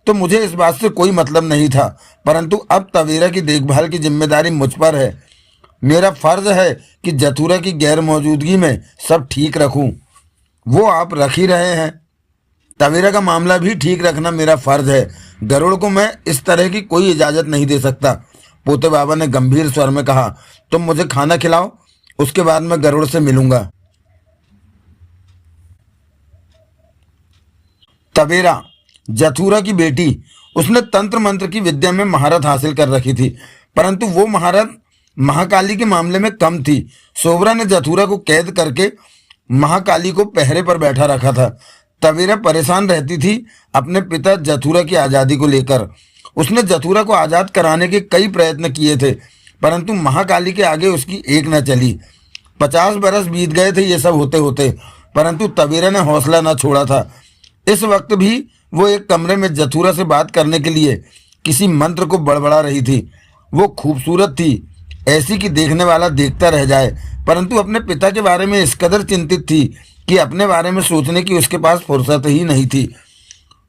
तो मुझे इस बात से कोई मतलब नहीं था, परंतु अब तबेरा की देखभाल की जिम्मेदारी मुझ पर है। मेरा फर्ज है कि जथुरा की गैर मौजूदगी में सब ठीक रखूं। वो आप रख ही रहे हैं। तबेरा का मामला भी ठीक रखना मेरा फर्ज है। गरुड़ को मैं इस तरह की कोई इजाजत नहीं दे सकता। पोते बाबा ने गंभीर स्वर में कहा, तुम मुझे खाना खिलाओ, उसके बाद मैं गरुड़ से मिलूंगा। तबेरा जथुरा की बेटी, उसने तंत्र मंत्र की विद्या में महारत हासिल कर रखी थी, परंतु वो महारत महाकाली के मामले में कम थी। सोबरा ने जथुरा को कैद करके महाकाली को पहरे पर बैठा रखा था। तबेरा परेशान रहती थी अपने पिता जथुरा की आज़ादी को लेकर। उसने जथुरा को आज़ाद कराने के कई प्रयत्न किए थे, परंतु महाकाली के आगे उसकी एक न चली। 50 बरस बीत गए थे ये सब होते होते, परंतु तबीरा ने हौसला न छोड़ा था। इस वक्त भी वो एक कमरे में जथुरा से बात करने के लिए किसी मंत्र को बड़बड़ा रही थी। वो खूबसूरत थी, ऐसी कि देखने वाला देखता रह जाए, परंतु अपने पिता के बारे में इस कदर चिंतित थी कि अपने बारे में सोचने की उसके पास फुर्सत ही नहीं थी।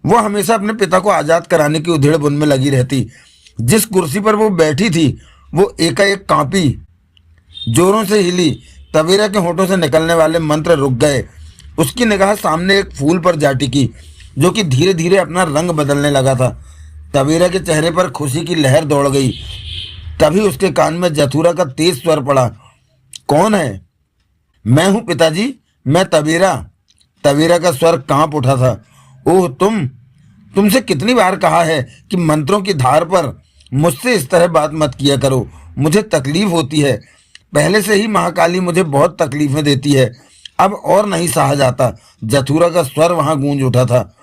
वो हमेशा अपने पिता को आज़ाद कराने की उधेड़ बुन में लगी रहती। जिस कुर्सी पर वो बैठी थी वो एकाएक कांपी, जोरों से हिली। तबीरा के होठों से निकलने वाले मंत्र रुक गए। उसकी निगाह सामने एक फूल पर जा टिकी जो कि धीरे धीरे अपना रंग बदलने लगा था। तबीरा के चेहरे पर खुशी की लहर दौड़ गई। तभी उसके कान में जथुरा का तेज स्वर पड़ा, कौन है? मैं हूं पिताजी, मैं तबीरा। तबीरा का स्वर कांप उठा था। ओह, तुमसे कितनी बार कहा है कि मंत्रों की धार पर मुझसे इस तरह बात मत किया करो, मुझे तकलीफ होती है। पहले से ही महाकाली मुझे बहुत तकलीफें देती है, अब और नहीं सहा जाता। जथुरा का स्वर वहां गूंज उठा था।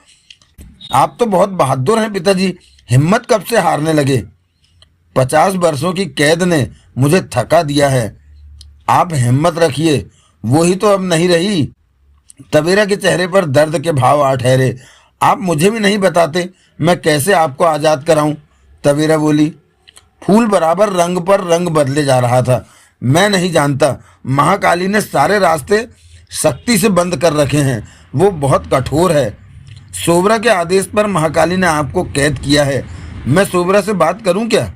आप तो बहुत बहादुर हैं पिताजी, हिम्मत कब से हारने लगे? 50 वर्षों की कैद ने मुझे थका दिया है। आप हिम्मत रखिए, वो ही तो अब नहीं रही। तबीरा के चेहरे पर दर्द के भाव आ ठहरे। आप मुझे भी नहीं बताते, मैं कैसे आपको आज़ाद कराऊं? तबीरा बोली। फूल बराबर रंग पर रंग बदले जा रहा था। मैं नहीं जानता, महाकाली ने सारे रास्ते सख्ती से बंद कर रखे हैं। वो बहुत कठोर है। सोबरा के आदेश पर महाकाली ने आपको कैद किया है। मैं सोबरा से बात करूं क्या?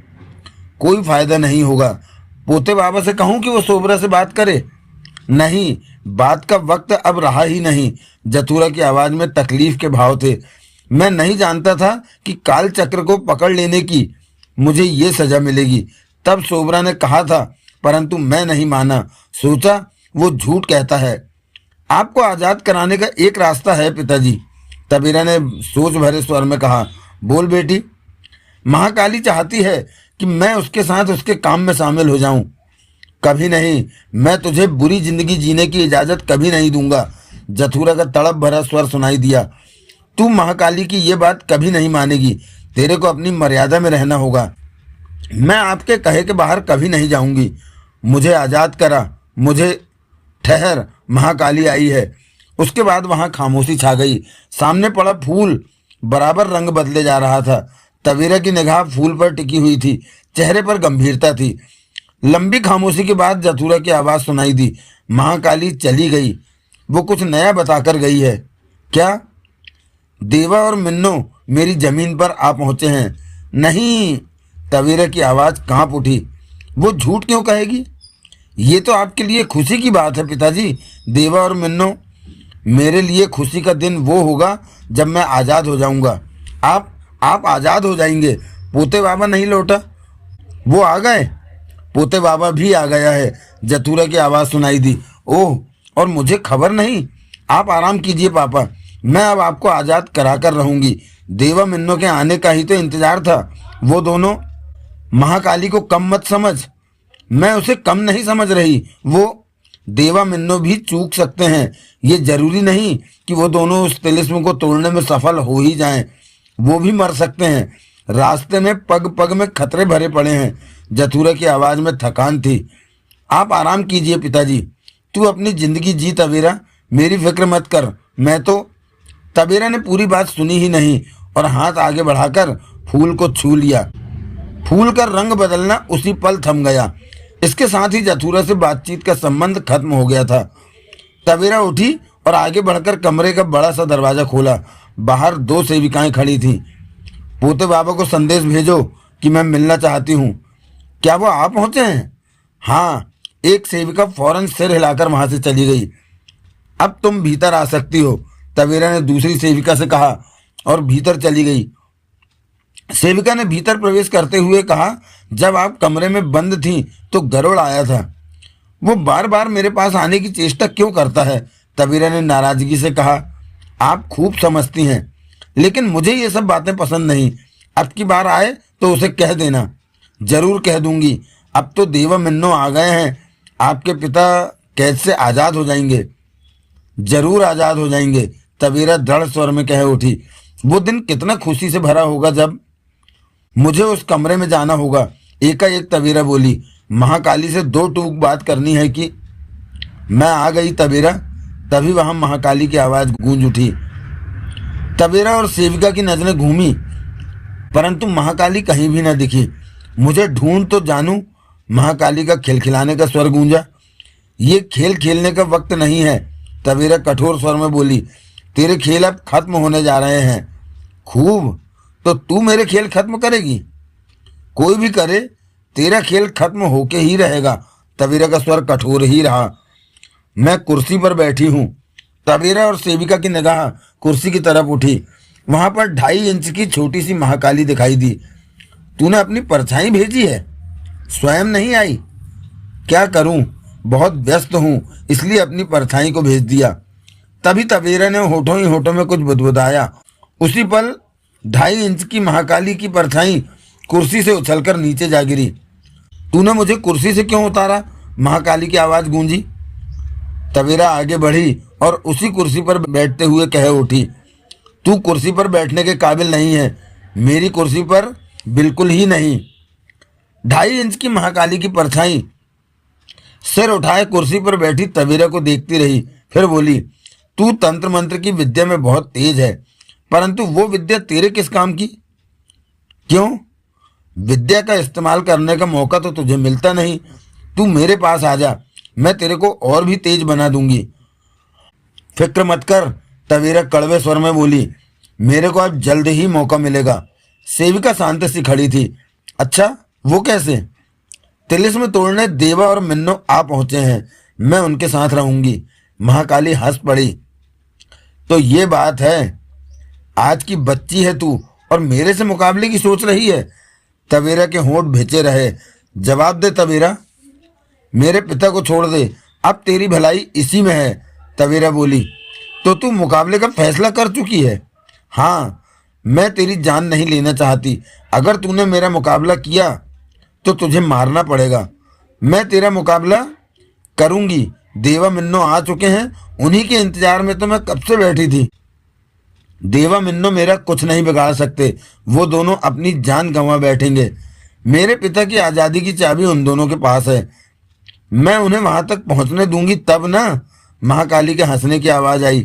कोई फायदा नहीं होगा। पोते बाबा से कहूं कि वो सोबरा से बात करे? नहीं, बात का वक्त अब रहा ही नहीं। जथुरा की आवाज में तकलीफ के भाव थे। मैं नहीं जानता था कि काल चक्र को पकड़ लेने की मुझे ये सजा मिलेगी। तब सोबरा ने कहा था, परंतु मैं नहीं माना। सोचा वो झूठ कहता है। आपको आजाद कराने का एक रास्ता है पिताजी, तबीरा ने सोच भरे स्वर में कहा। बोल बेटी। महाकाली चाहती है कि मैं उसके साथ उसके काम में शामिल हो जाऊं। कभी नहीं, मैं तुझे बुरी जिंदगी जीने की इजाजत कभी नहीं दूंगा। जथुरा का तड़प भरा स्वर सुनाई दिया। तू महाकाली की ये बात कभी नहीं मानेगी। तेरे को अपनी मर्यादा में रहना होगा। मैं आपके कहे के बाहर कभी नहीं जाऊंगी। मुझे आजाद करा, मुझे। ठहर, महाकाली आई है। उसके बाद वहां खामोशी छा गई। सामने पड़ा फूल बराबर रंग बदले जा रहा था। तबीरा की निगाह फूल पर टिकी हुई थी, चेहरे पर गंभीरता थी। लंबी खामोशी के बाद जथुरा की आवाज सुनाई दी। महाकाली चली गई। वो कुछ नया बताकर गई है। क्या? देवा और मिन्नो मेरी जमीन पर आ पहुंचे हैं। नहीं, तबीरा की आवाज कांप उठी। वो झूठ क्यों कहेगी? ये तो आपके लिए खुशी की बात है पिताजी। देवा और मिन्नो, मेरे लिए खुशी का दिन वो होगा जब मैं आज़ाद हो जाऊंगा। आप आज़ाद हो जाएंगे। पोते बाबा नहीं लौटा? वो आ गए? पोते बाबा भी आ गया है। जथुरा की आवाज़ सुनाई दी। ओह, और मुझे खबर नहीं। आप आराम कीजिए पापा, मैं अब आपको आज़ाद करा कर रहूंगी। देवा मिन्नो के आने का ही तो इंतजार था। वो दोनों, महाकाली को कम मत समझ। मैं उसे कम नहीं समझ रही। वो देवा मिन्नो भी चूक सकते हैं। ये जरूरी नहीं कि वो दोनों उस तिलिस्म को तोड़ने में सफल हो ही जाएं। वो भी मर सकते हैं। रास्ते में पग पग में खतरे भरे पड़े हैं। जथुरा की आवाज में थकान थी। आप आराम कीजिए पिताजी, तू अपनी जिंदगी जी तबीरा, मेरी फिक्र मत कर। मैं तो। तबीरा ने पूरी बात सुनी ही नहीं और हाथ आगे बढ़ाकर फूल को छू लिया। फूल का रंग बदलना उसी पल थम गया। इसके साथ ही जथुरा से बातचीत का संबंध खत्म हो गया था। तबीरा उठी और आगे बढ़कर कमरे का बड़ा सा दरवाजा खोला। बाहर 2 सेविकाएं खड़ी थीं। पोते बाबा को संदेश भेजो कि मैं मिलना चाहती हूँ। क्या वो आ पहुंचे हैं? हाँ। एक सेविका फौरन सिर हिलाकर वहां से चली गई। अब तुम भीतर आ सकती हो, तबीरा ने दूसरी सेविका से कहा और भीतर चली गई। सेविका ने भीतर प्रवेश करते हुए कहा, जब आप कमरे में बंद थीं तो गरुड़ आया था। वो बार बार मेरे पास आने की चेष्टा क्यों करता है? तबीरा ने नाराजगी से कहा। आप खूब समझती हैं, लेकिन मुझे ये सब बातें पसंद नहीं। अब की बार आए तो उसे कह देना। जरूर कह दूंगी। अब तो देवा मिन्नो आ गए हैं। आपके पिता कैद से आज़ाद हो जाएंगे। जरूर आज़ाद हो जाएंगे, तबीरा दृढ़ स्वर में कह उठी। वो दिन कितना खुशी से भरा होगा जब मुझे उस कमरे में जाना होगा। एकाएक तबीरा बोली। महाकाली से 2 टूक बात करनी है कि। मैं आ गई तबीरा, तभी वहां महाकाली की आवाज गूंज उठी। तबेरा और सेविका की नजरें घूमी, परंतु महाकाली कहीं भी न दिखी। मुझे ढूंढ तो जानूं, महाकाली का खिलखिलाने का स्वर गूंजा। ये खेल खेलने का वक्त नहीं है, तबेरा कठोर स्वर में बोली। तेरे खेल अब खत्म होने जा रहे हैं। खूब, तो तू मेरे खेल खत्म करेगी? कोई भी करे, तेरा खेल खत्म होके ही रहेगा। तबेरा का स्वर कठोर ही रहा। मैं कुर्सी पर बैठी हूँ। तबेरा और सेविका की निगाह कुर्सी की तरफ उठी। वहां पर 2.5 इंच की छोटी सी महाकाली दिखाई दी। तूने अपनी परछाई भेजी है, स्वयं नहीं आई? क्या करूं, बहुत व्यस्त हूं, इसलिए अपनी परछाई को भेज दिया। तभी तबेरा ने होठों ही होठों में कुछ बुदबुदाया। उसी पल 2.5 इंच की महाकाली की परछाई कुर्सी से उछलकर नीचे जा गिरी। तूने मुझे कुर्सी से क्यों उतारा? महाकाली की आवाज गूंजी। तबेरा आगे बढ़ी और उसी कुर्सी पर बैठते हुए कह उठी, तू कुर्सी पर बैठने के काबिल नहीं है, मेरी कुर्सी पर बिल्कुल ही नहीं। 2.5 इंच की महाकाली की परछाई सिर उठाए कुर्सी पर बैठी तबेरा को देखती रही, फिर बोली, तू तंत्र मंत्र की विद्या में बहुत तेज है, परंतु वो विद्या तेरे किस काम की? क्यों? विद्या का इस्तेमाल करने का मौका तो तुझे मिलता नहीं। तू मेरे पास आ जा, मैं तेरे को और भी तेज बना दूंगी। फिक्र मत कर, तबेरा कड़वे स्वर में बोली, मेरे को अब जल्द ही मौका मिलेगा। सेविका शांत सी खड़ी थी। अच्छा, वो कैसे? तिलिस्म तोड़ने देवा और मिन्नो आ पहुंचे हैं, मैं उनके साथ रहूंगी। महाकाली हंस पड़ी। तो ये बात है, आज की बच्ची है तू और मेरे से मुकाबले की सोच रही है? तबेरा के होंठ भिजे रहे। जवाब दे तबेरा, मेरे पिता को छोड़ दे, अब तेरी भलाई इसी में है। तबेरा बोली, तो तू मुकाबले का फैसला कर चुकी है? हाँ, मैं तेरी जान नहीं लेना चाहती। अगर तूने मेरा मुकाबला किया तो तुझे मारना पड़ेगा। मैं तेरा मुकाबला करूंगी। देवा मिन्नो आ चुके हैं, उन्हीं के इंतजार में तो मैं कब से बैठी थी। देवा मिन्नो मेरा कुछ नहीं बिगाड़ सकते, वो दोनों अपनी जान गंवा बैठेंगे। मेरे पिता की आज़ादी की चाबी उन दोनों के पास है, मैं उन्हें वहां तक पहुंचने दूंगी तब ना। महाकाली के हंसने की आवाज आई।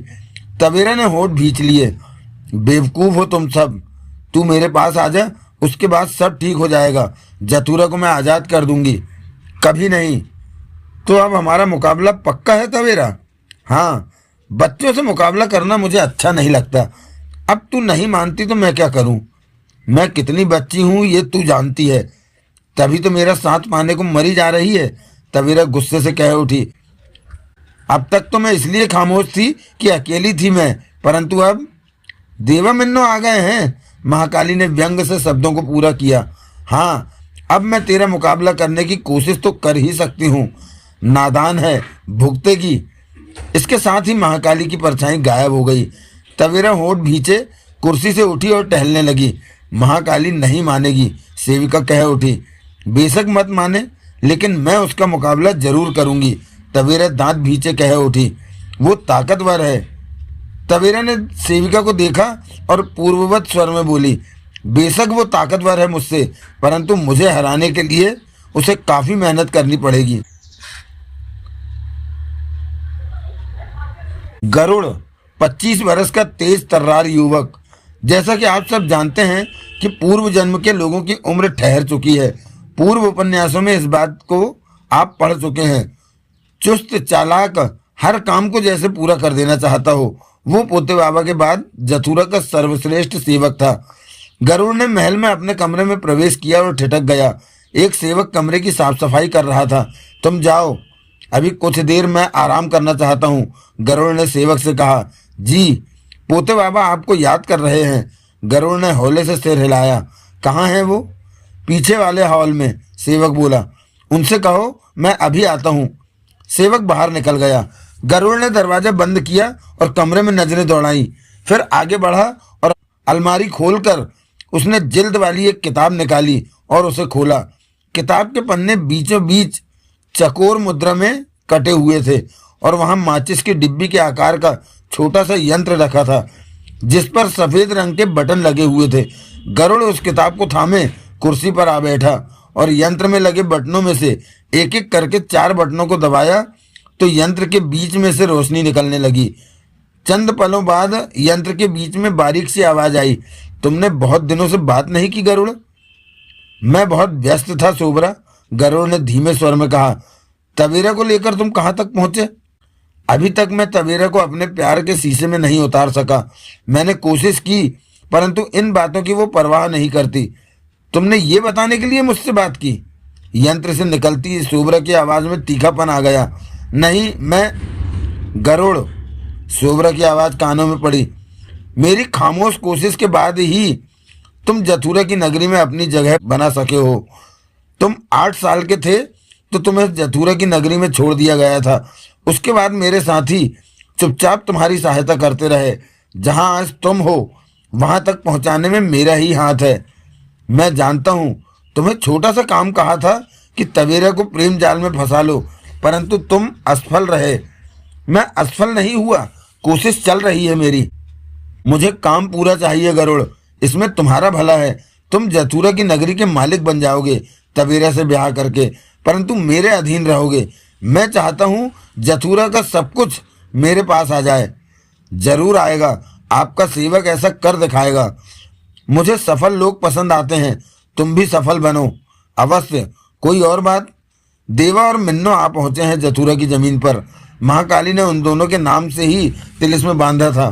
तबेरा ने होठ भींच लिए। बेवकूफ हो तुम सब, तू मेरे पास आ जा, उसके बाद सब ठीक हो जाएगा। जतूरा को मैं आज़ाद कर दूंगी। कभी नहीं। तो अब हमारा मुकाबला पक्का है तबेरा? हाँ, बच्चों से मुकाबला करना मुझे अच्छा नहीं लगता। अब तू नहीं मानती तो मैं क्या करूं? मैं कितनी बच्ची हूं ये तू जानती है, तभी तो मेरा साथ पाने को मरी जा रही है। तबेरा गुस्से से कह उठी, अब तक तो मैं इसलिए खामोश थी कि अकेली थी मैं, परंतु अब देवा मिन्नो आ गए हैं। महाकाली ने व्यंग से शब्दों को पूरा किया। हाँ, अब मैं तेरा मुकाबला करने की कोशिश तो कर ही सकती हूँ। नादान है, भुगतेगी। इसके साथ ही महाकाली की परछाई गायब हो गई। तबेरा होठ भींचे कुर्सी से उठी और टहलने लगी। महाकाली नहीं मानेगी, सेविका कह उठी। बेशक मत माने, लेकिन मैं उसका मुकाबला जरूर करूंगी। तबेरा दांत भींचे कह उठी, वो ताकतवर है। तबेरा ने सेविका को देखा और पूर्ववत स्वर में बोली, बेशक वो ताकतवर है मुझसे, परंतु मुझे हराने के लिए उसे काफी मेहनत करनी पड़ेगी। गरुड़ 25 वर्ष का तेज तर्रार युवक। जैसा कि आप सब जानते हैं कि पूर्व जन्म के लोगों की उम्र ठहर चुकी है। पूर्व उपन्यासों में इस बात को आप पढ़ चुके हैं। चुस्त चालाक, हर काम को जैसे पूरा कर देना चाहता हो, वो पोते बाबा के बाद जथुरा का सर्वश्रेष्ठ सेवक था। गरुड़ ने महल में अपने कमरे में प्रवेश किया और ठिठक गया। एक सेवक कमरे की साफ सफाई कर रहा था। तुम जाओ, अभी कुछ देर मैं आराम करना चाहता हूँ। गरुड़ ने सेवक से कहा। जी, पोते बाबा आपको याद कर रहे हैं। गरुड़ ने हौले से सिर हिलाया। कहाँ है वो? पीछे वाले हॉल में, सेवक बोला। उनसे कहो मैं अभी आता हूँ। सेवक बाहर निकल गया। गरुड़ ने दरवाजा बंद किया और कमरे में नजरें दौड़ाई। फिर आगे बढ़ा और अलमारी खोलकर उसने जिल्द वाली एक किताब निकाली और उसे खोला। किताब के पन्ने बीचों बीच चकोर मुद्रा में कटे हुए थे और वहां माचिस की डिब्बी के आकार का छोटा सा यंत्र रखा था, जिस पर सफेद रंग के बटन लगे हुए थे। गरुड़ उस किताब को थामे कुर्सी पर आ बैठा और यंत्र में लगे बटनों में से एक एक करके 4 बटनों को दबाया तो यंत्र के बीच में से रोशनी निकलने लगी। चंद पलों बाद यंत्र के बीच में बारीक सी आवाज आई, तुमने बहुत दिनों से बात नहीं की गरुड़। मैं बहुत व्यस्त था सोबरा, गरुड़ ने धीमे स्वर में कहा। तबेरा को लेकर तुम कहाँ तक पहुंचे? अभी तक मैं तबेरा को अपने प्यार के शीशे में नहीं उतार सका। मैंने कोशिश की, परंतु इन बातों की वो परवाह नहीं करती। तुमने ये बताने के लिए मुझसे बात की? यंत्र से निकलती सोबरा की आवाज में तीखापन आ गया। नहीं, मैं गरुड़। सोबरा की आवाज कानों में पड़ी। मेरी खामोश कोशिश के बाद ही तुम जथुरा की नगरी में अपनी जगह बना सके हो। तुम 8 साल के थे तो तुम्हें जथुरा की नगरी में छोड़ दिया गया था। उसके बाद मेरे साथी चुपचाप तुम्हारी सहायता करते रहे। जहां आज तुम हो वहां तक पहुंचाने में मेरा ही हाथ है। मैं जानता हूं तुम्हें छोटा सा काम कहा था कि तबेरा को प्रेम जाल में फंसा लो, परंतु तुम असफल रहे। मैं असफल नहीं हुआ, कोशिश चल रही है मेरी। मुझे काम पूरा चाहिए गरुड़, इसमें तुम्हारा भला है। तुम जथुरा की नगरी के मालिक बन जाओगे तबेरा से ब्याह करके, परंतु मेरे अधीन रहोगे। मैं चाहता हूं जथुरा का सब कुछ मेरे पास आ जाए। जरूर आएगा, आपका सेवक ऐसा कर दिखाएगा। मुझे सफल लोग पसंद आते हैं, तुम भी सफल बनो अवश्य। कोई और बात? देवा और मिन्नो आ पहुंचे हैं जथुरा की जमीन पर। महाकाली ने उन दोनों के नाम से ही तिलिस्म बांधा था।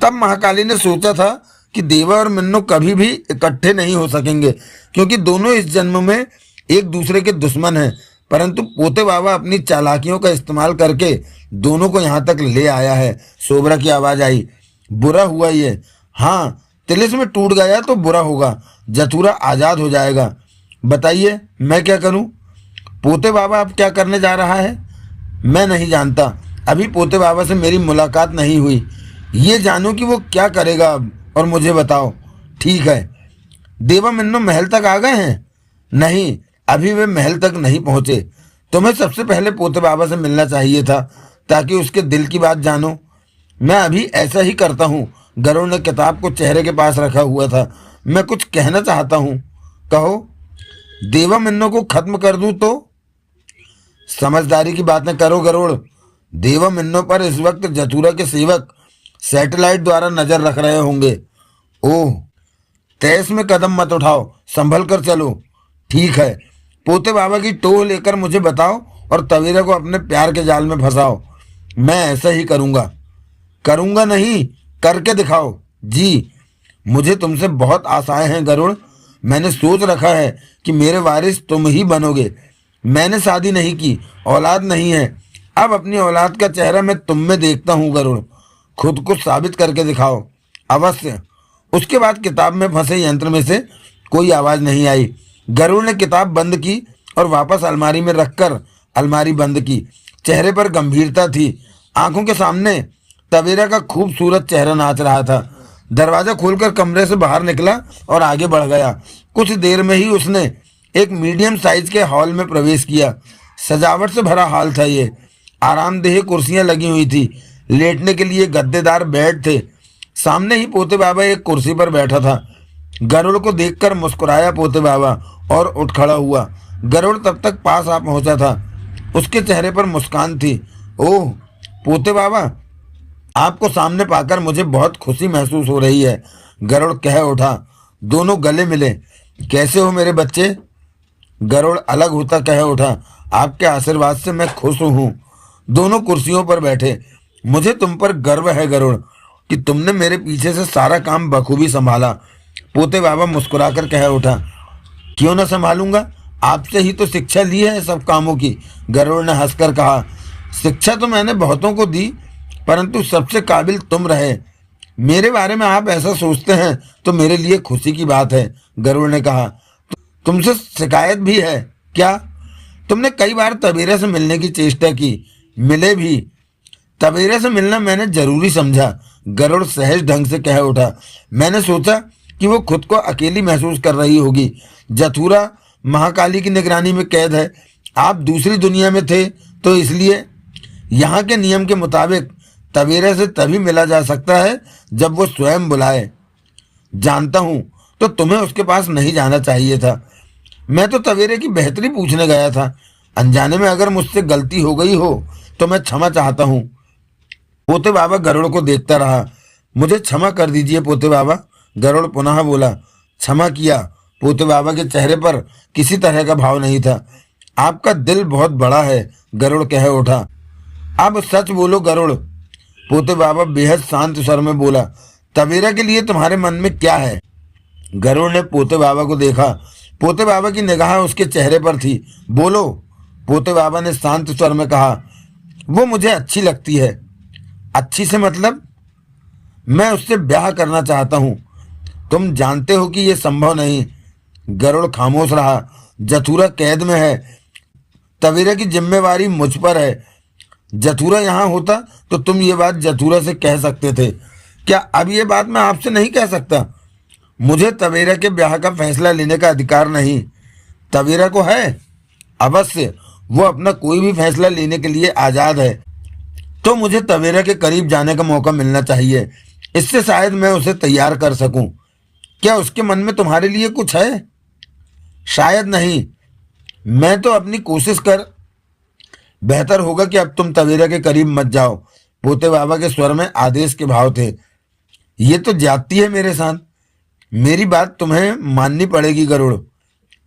तब महाकाली ने सोचा था कि देवा और मिन्नो कभी भी इकट्ठे नहीं हो सकेंगे, क्योंकि दोनों इस जन्म में एक दूसरे के दुश्मन हैं। परंतु पोते बाबा अपनी चालाकियों का इस्तेमाल करके दोनों को यहाँ तक ले आया है। सोबरा की आवाज आई। बुरा हुआ ये। हाँ, तिलिस्म टूट गया तो बुरा होगा, जथुरा आजाद हो जाएगा। बताइए मैं क्या करूं? पोते बाबा अब क्या करने जा रहा है मैं नहीं जानता। अभी पोते बाबा से मेरी मुलाकात नहीं हुई। ये जानूं कि वो क्या करेगा अब, और मुझे बताओ। ठीक है। देवा मिन्नो महल तक आ गए हैं? नहीं, अभी वे महल तक नहीं पहुंचे। तुम्हें सबसे पहले पोते बाबा से मिलना चाहिए था, ताकि उसके दिल की बात जानो। मैं अभी ऐसा ही करता हूँ। गरुड़ ने किताब को चेहरे के पास रखा हुआ था। मैं कुछ कहना चाहता हूँ, कहो। देवा मिन्नो को खत्म कर दूं तो? समझदारी की बातें करो गरुड़। देवा मिन्नो पर इस वक्त जथुरा के सेवक सैटेलाइट द्वारा नजर रख रहे होंगे। ओह, तेज में कदम मत उठाओ, संभल कर चलो। ठीक है, पोते बाबा की टोह लेकर मुझे बताओ और तबेरा को अपने प्यार के जाल में फंसाओ। मैं ऐसा ही करूंगा। करूंगा नहीं, करके दिखाओ। जी, मुझे तुमसे बहुत आशाएं हैं गरुड़। मैंने सोच रखा है कि मेरे वारिस तुम ही बनोगे। मैंने शादी नहीं की, औलाद नहीं है। अब अपनी औलाद का चेहरा मैं तुम में देखता हूँ गरुड़। खुद को साबित करके दिखाओ। अवश्य। उसके बाद किताब में फंसे यंत्र में से कोई आवाज नहीं आई। गरुड़ ने किताब बंद की और वापस अलमारी में रखकर अलमारी बंद की। चेहरे पर गंभीरता थी। आंखों के सामने तबेरा का खूबसूरत चेहरा नाच रहा था। दरवाजा खोलकर कमरे से बाहर निकला और आगे बढ़ गया। कुछ देर में ही उसने एक मीडियम साइज के हॉल में प्रवेश किया। सजावट से भरा हॉल था ये। आरामदेह कुर्सियां लगी हुई थी। लेटने के लिए गद्देदार बेड थे। सामने ही पोते बाबा एक कुर्सी पर बैठा था। गरुड़ को देखकर मुस्कुराया पोते बाबा और उठ खड़ा हुआ। गरुड़ तब तक पास आ पहुंचा था। उसके चेहरे पर मुस्कान थी। ओह पोते बाबा, आपको सामने पाकर मुझे बहुत खुशी महसूस हो रही है, गरुड़ कह उठा। दोनों गले मिले। कैसे हो मेरे बच्चे? गरुड़ अलग होता कह उठा। आपके आशीर्वाद से मैं खुश हूँ। दोनों कुर्सियों पर बैठे। मुझे तुम पर गर्व है गरुड़ कि तुमने मेरे पीछे से सारा काम बखूबी संभाला। पोते बाबा मुस्कुराकर कह उठा। क्यों ना संभालूंगा, आपसे ही तो शिक्षा ली है सब कामों की, गरुड़ ने हंसकर कहा। शिक्षा तो मैंने बहुतों को दी, परंतु सबसे काबिल तुम रहे। मेरे बारे में आप ऐसा सोचते हैं तो मेरे लिए खुशी की बात है, गरुड़ ने कहा। तुमसे शिकायत भी है क्या? तुमने कई बार तबेरा से मिलने की चेष्टा की, मिले भी। तबेरा से मिलना मैंने जरूरी समझा, गरुड़ सहज ढंग से कह उठा। मैंने सोचा कि वो खुद को अकेली महसूस कर रही होगी। जथुरा महाकाली की निगरानी में कैद है। आप दूसरी दुनिया में थे तो इसलिए यहाँ के नियम के मुताबिक तबेरा से तभी मिला जा सकता है जब वो स्वयं बुलाए। जानता हूँ, तो तुम्हें उसके पास नहीं जाना चाहिए था। मैं तो तबेरे की बेहतरी पूछने गया था। अनजाने में अगर मुझसे गलती हो गई हो तो मैं क्षमा चाहता हूँ। पोते बाबा गरुड़ को देखता रहा। मुझे क्षमा कर दीजिए पोते बाबा, गरुड़ पुनः बोला। क्षमा किया। पोते बाबा के चेहरे पर किसी तरह का भाव नहीं था। आपका दिल बहुत बड़ा है, गरुड़ कह उठा। अब सच बोलो गरुड़, पोते बाबा बेहद शांत स्वर में बोला। तवेरा के लिए तुम्हारे मन में क्या है? गरुड़ ने पोते बाबा को देखा। पोते बाबा की निगाह उसके चेहरे पर थी। बोलो, पोते बाबा ने शांत स्वर में कहा। वो मुझे अच्छी लगती है। अच्छी से मतलब? मैं उससे ब्याह करना चाहता हूँ। तुम जानते हो कि यह संभव नहीं। गरुड़ खामोश रहा। जथुरा कैद में है। तवेरा की जिम्मेवारी मुझ पर है। जथुरा यहाँ होता तो तुम ये बात जथुरा से कह सकते थे। क्या अब ये बात मैं आपसे नहीं कह सकता? मुझे तवेरा के ब्याह का फैसला लेने का अधिकार नहीं। तवेरा को है? अवश्य, वो अपना कोई भी फैसला लेने के लिए आजाद है। तो मुझे तवेरा के करीब जाने का मौका मिलना चाहिए। इससे शायद मैं उसे तैयार कर सकूं। क्या उसके मन में तुम्हारे लिए कुछ है? शायद नहीं। मैं तो अपनी कोशिश कर। बेहतर होगा कि अब तुम तवेरा के करीब मत जाओ। पोते बाबा के स्वर में आदेश के भाव थे। ये तो ज्यादती है मेरे साथ। मेरी बात तुम्हें माननी पड़ेगी गरुड़।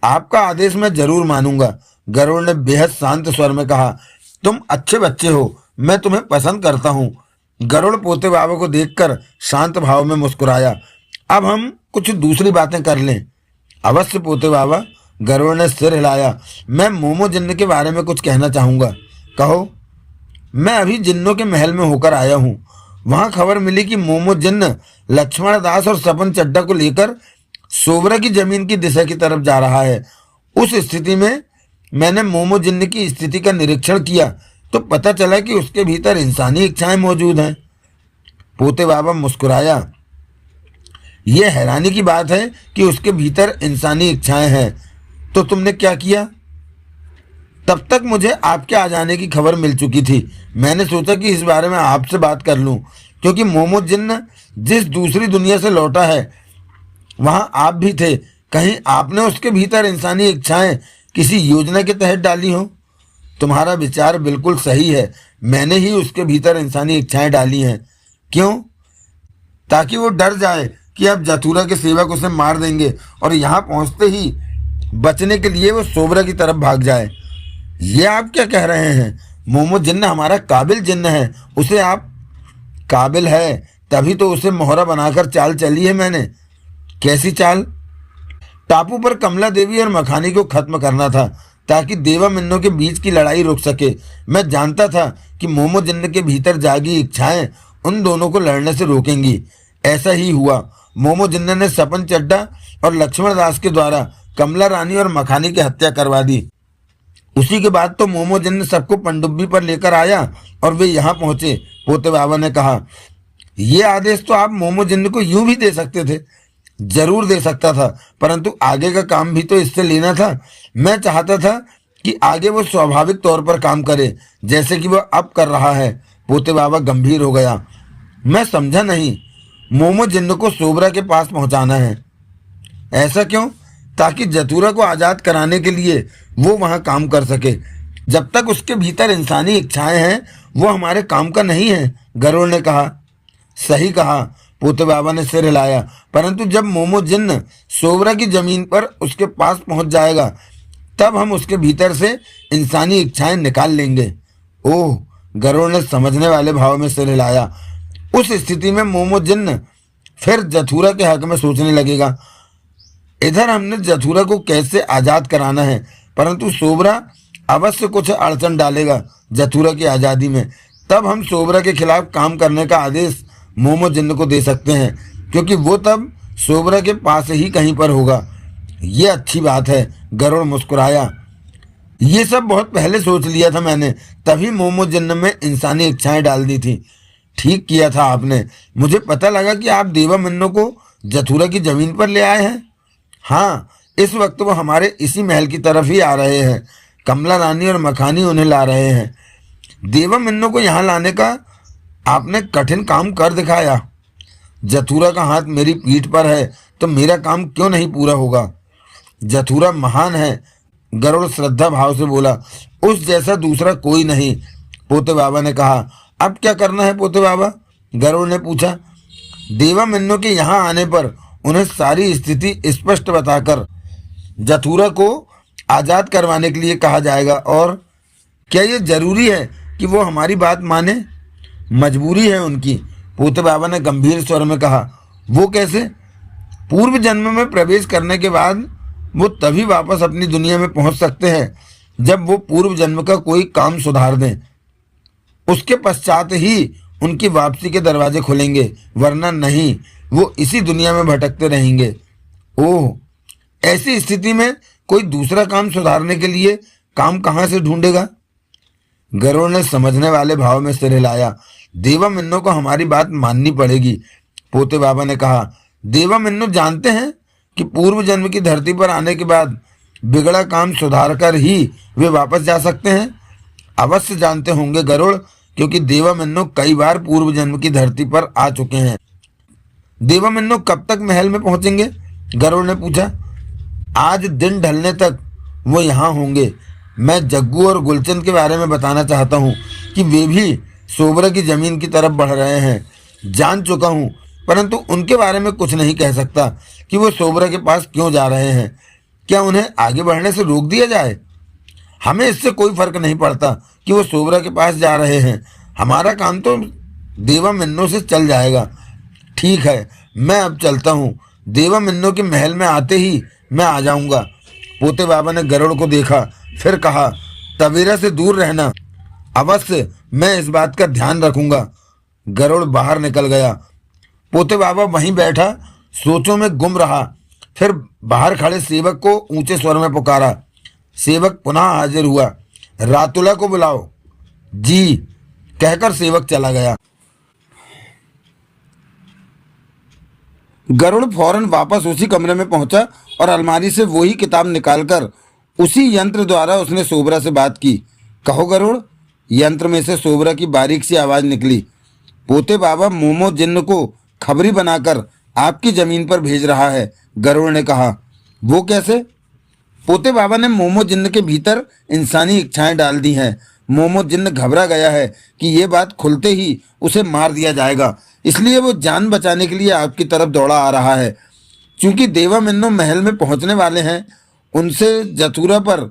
आपका आदेश मैं जरूर मानूंगा, गरुड़ ने बेहद शांत स्वर में कहा। तुम अच्छे बच्चे हो, मैं तुम्हें पसंद करता हूँ। गरुड़ पोते बाबा को देखकर शांत भाव में मुस्कुराया। अब हम कुछ दूसरी बातें कर लें। अवश्य पोते बाबा, गरुड़ ने सिर हिलाया। मैं मोमो जिन्न के बारे में कुछ कहना चाहूंगा। कहो। मैं अभी जिन्नों के महल में होकर आया हूँ। वहां खबर मिली कि मोमो जिन्न लक्ष्मण दास और सपन चड्डा को लेकर सोबरा की जमीन की दिशा की तरफ जा रहा है। उस स्थिति में मैंने मोमो जिन्न की स्थिति का निरीक्षण किया तो पता चला कि उसके भीतर इंसानी इच्छाएं मौजूद हैं। पोते बाबा मुस्कुराया। यह हैरानी की बात है कि उसके भीतर इंसानी इच्छाएं हैं। तो तुमने क्या किया? तब तक मुझे आपके आ जाने की खबर मिल चुकी थी। मैंने सोचा कि इस बारे में आपसे बात कर लूं, क्योंकि मोमो जिन्न जिस दूसरी दुनिया से लौटा है वहां आप भी थे। कहीं आपने उसके भीतर इंसानी इच्छाएं किसी योजना के तहत डाली हो? तुम्हारा विचार बिल्कुल सही है। मैंने ही उसके भीतर इंसानी इच्छाएं डाली हैं। क्यों? ताकि वो डर जाए कि अब जथुरा के सेवक उसे मार देंगे और यहाँ पहुंचते ही बचने के लिए वो सोबरा की तरफ भाग जाए। ये आप क्या कह रहे हैं? मोमो जिन्न हमारा काबिल जिन्न है। उसे आप काबिल है तभी तो उसे मोहरा बनाकर चाल चली है मैंने। कैसी चाल? टापू पर कमला देवी और मखानी को खत्म करना था ताकि देवा मिन्नो के बीच की लड़ाई रुक सके। मैं जानता था कि मोमो जिन्न के भीतर जागी इच्छाएं उन दोनों को लड़ने से रोकेंगी। ऐसा ही हुआ। मोमो जिन्न ने सपन चड्डा और लक्ष्मण दास के द्वारा कमला रानी और मखानी की हत्या करवा दी। उसी के बाद तो मोमो जिन्न सबको पनडुब्बी पर लेकर आया और वे यहाँ पहुंचे। पोते बाबा ने कहा। ये आदेश तो आप मोमो जिन्न को यूं भी दे सकते थे। जरूर दे सकता था, परंतु आगे का काम भी तो इससे लेना था। मैं चाहता था कि आगे वो स्वाभाविक तौर पर काम करे जैसे कि वह अब कर रहा है। पोते बाबा गंभीर हो गया। मैं समझा नहीं। मोमो जिन्न को सोबरा के पास पहुंचाना है। ऐसा क्यों? ताकि जथुरा को आजाद कराने के लिए वो वहां काम कर सके। जब तक उसके भीतर इंसानी इच्छाएं हैं वो हमारे काम का नहीं है, गरुड़ ने कहा। सही कहा, पोते बाबा ने सिर हिलाया। परंतु जब मोमो जिन्न सोबरा की जमीन पर उसके पास पहुंच जाएगा तब हम उसके भीतर से इंसानी इच्छाएं निकाल लेंगे। ओह, गरुड़ ने समझने वाले भाव में सिर हिलाया। उस स्थिति में मोमो जिन्न फिर जथुरा के हक में सोचने लगेगा। इधर हमने जथुरा को कैसे आजाद कराना है, परंतु सोबरा अवश्य कुछ अड़चन डालेगा जथुरा की आज़ादी में। तब हम सोबरा के खिलाफ काम करने का आदेश मोमो जिन्न को दे सकते हैं, क्योंकि वो तब सोबरा के पास ही कहीं पर होगा। ये अच्छी बात है, गरुड़ मुस्कुराया। ये सब बहुत पहले सोच लिया था मैंने, तभी मोमो जिन्न में इंसानी इच्छाएं डाल दी थी। ठीक किया था आपने। मुझे पता लगा कि आप देवा मिन्नो को जथुरा की जमीन पर ले आए हैं। हाँ, इस वक्त वो हमारे इसी महल की तरफ ही आ रहे हैं। कमला रानी और मखानी उन्हें ला रहे हैं। देवा मिन्नो को यहाँ लाने का आपने कठिन काम कर दिखाया। जथुरा का हाथ मेरी पीठ पर है तो मेरा काम क्यों नहीं पूरा होगा? जथुरा महान है, गरुड़ श्रद्धा भाव से बोला, उस जैसा दूसरा कोई नहीं। पोते बाबा ने कहा, अब क्या करना है पोते बाबा? गरुड़ ने पूछा। देवामन्नु के यहाँ आने पर उन्हें सारी स्थिति स्पष्ट बताकर जथुरा को आजाद करवाने के लिए कहा जाएगा। और क्या ये जरूरी है कि वो हमारी बात माने? मजबूरी है उनकी। पोते बाबा ने गंभीर स्वर में कहा। वो कैसे? पूर्व जन्म में प्रवेश करने के बाद वो तभी वापस अपनी दुनिया में पहुंच सकते हैं जब वो पूर्व जन्म का कोई काम सुधार दें। उसके पश्चात ही उनकी वापसी के दरवाजे खुलेंगे, वरना नहीं, वो इसी दुनिया में भटकते रहेंगे। ओह, ऐसी स्थिति में कोई दूसरा काम सुधारने के लिए काम कहाँ से ढूंढेगा? गरुड़ ने समझने वाले भाव में सिर हिलाया। देवामन्नु को हमारी बात माननी पड़ेगी। पोते बाबा ने कहा, देवामन्नु जानते हैं कि पूर्व जन्म की धरती पर आने के बाद बिगड़ा काम सुधार कर ही वे वापस जा सकते हैं। अवश्य जानते होंगे गरुड़, क्योंकि देवामन्नु कई बार पूर्व जन्म की धरती पर आ चुके हैं। देवामन्नु कब तक महल में पहुंचेंगे? गरुड़ ने पूछा। आज दिन ढलने तक वो यहाँ होंगे। मैं जग्गू और गुलचंद के बारे में बताना चाहता हूँ कि वे भी सोबरा की जमीन की तरफ बढ़ रहे हैं। जान चुका हूँ, परंतु उनके बारे में कुछ नहीं कह सकता कि वो सोबरा के पास क्यों जा रहे हैं। क्या उन्हें आगे बढ़ने से रोक दिया जाए? हमें इससे कोई फर्क नहीं पड़ता कि वो सोबरा के पास जा रहे हैं। हमारा काम तो देवामन्नु से चल जाएगा। ठीक है, मैं अब चलता हूँ। देवामन्नु के महल में आते ही मैं आ जाऊंगा। पोते बाबा ने गरुड़ को देखा, फिर कहा, तवेरा से दूर रहना। अवश्य, मैं इस बात का ध्यान रखूंगा। गरुड़ बाहर निकल गया। पोते बाबा वहीं बैठा सोचों में गुम रहा। फिर बाहर खड़े सेवक को ऊंचे स्वर में पुकारा। सेवक पुनः हाजिर हुआ। रातुला को बुलाओ। जी कहकर सेवक चला गया। गरुड़ फौरन वापस उसी कमरे में पहुंचा और अलमारी से वही किताब निकालकर उसी यंत्र द्वारा उसने सोबरा से बात की। कहो गरुड़। यंत्र में से सोबरा की बारीक सी आवाज निकली। पोते बाबा मोमो जिन्न को खबरी बनाकर आपकी जमीन पर भेज रहा है। गरुड़ ने कहा। वो कैसे? पोते बाबा ने मोमो जिन्न के भीतर इंसानी इच्छाएं डाल दी हैं। मोमो जिन्न घबरा गया है कि ये बात खुलते ही उसे मार दिया जाएगा, इसलिए वो जान बचाने के लिए आपकी तरफ दौड़ा आ रहा है। क्योंकि देवामन्नु महल में पहुंचने वाले हैं, उनसे जथुरा पर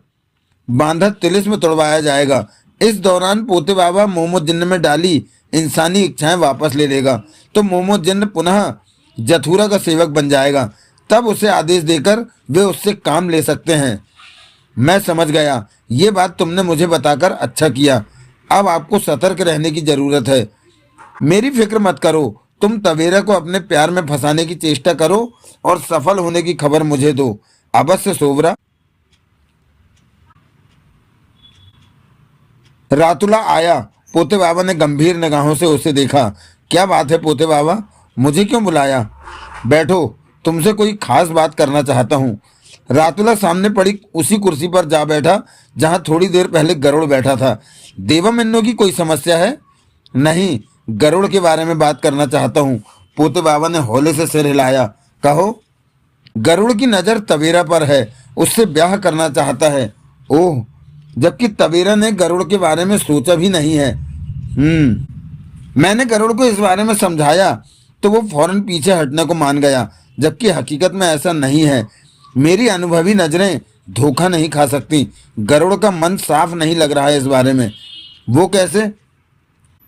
बांधा तिलिस्म तोड़वाया जाएगा। इस दौरान पोते बाबा मोमो जिन्न में डाली इंसानी इच्छाएं वापस ले लेगा तो मोमो जिन्न पुनः जथुरा का सेवक बन जाएगा। तब उसे आदेश देकर वे उससे काम ले सकते हैं। मैं समझ गया। ये बात तुमने मुझे बताकर अच्छा किया। अब आपको सतर्क रहने की जरूरत है। मेरी फिक्र मत करो। तुम तवेरा को अपने प्यार में फंसाने की चेष्टा करो और सफल होने की खबर मुझे दो। अवश्य सोबरा। रातुला आया। पोते बाबा ने गंभीर निगाहों से उसे देखा। क्या बात है पोते बाबा, मुझे क्यों बुलाया? बैठो, तुमसे कोई खास बात करना चाहता हूँ। रातुला सामने पड़ी उसी कुर्सी पर जा बैठा जहाँ थोड़ी देर पहले गरुड़ बैठा था। देवामन्नु की कोई समस्या है? नहीं, गरुड़ के बारे में बात करना चाहता हूँ। पोते बाबा ने हौले से सिर हिलाया। कहो। गरुड़ की नज़र तवेरा पर है, उससे ब्याह करना चाहता है। ओह, जबकि तवेरा ने गरुड़ के बारे में सोचा भी नहीं है। मैंने गरुड़ को इस बारे में समझाया तो वो फौरन पीछे हटने को मान गया, जबकि हकीकत में ऐसा नहीं है। मेरी अनुभवी नजरें धोखा नहीं खा सकती। गरुड़ का मन साफ नहीं लग रहा है इस बारे में। वो कैसे?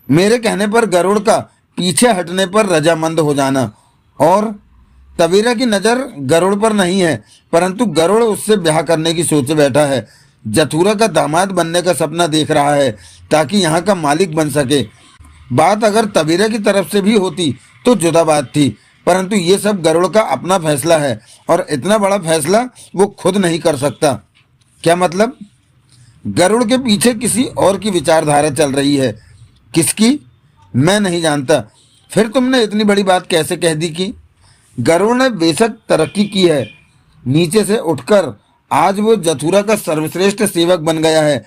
मेरे कहने पर गरुड़ का पीछे हटने पर रजामंद हो जाना। और तवेरा की नज़र गरुड़ पर नहीं है, परंतु गरुड़ उससे ब्याह करने की सोचे बैठा है। जथुरा का दामाद बनने का सपना देख रहा है ताकि यहाँ का मालिक बन सके। बात अगर तवेरा की तरफ से भी होती तो जुदा बात थी, परंतु ये सब गरुड़ का अपना फैसला है और इतना बड़ा फैसला वो खुद नहीं कर सकता। क्या मतलब? गरुड़ के पीछे किसी और की विचारधारा चल रही है। किसकी? मैं नहीं जानता। फिर तुमने इतनी बड़ी बात कैसे कह दी कि गरुड़ ने बेशक तरक्की की है, नीचे से उठकर आज वो जथुरा का सर्वश्रेष्ठ सेवक बन गया है,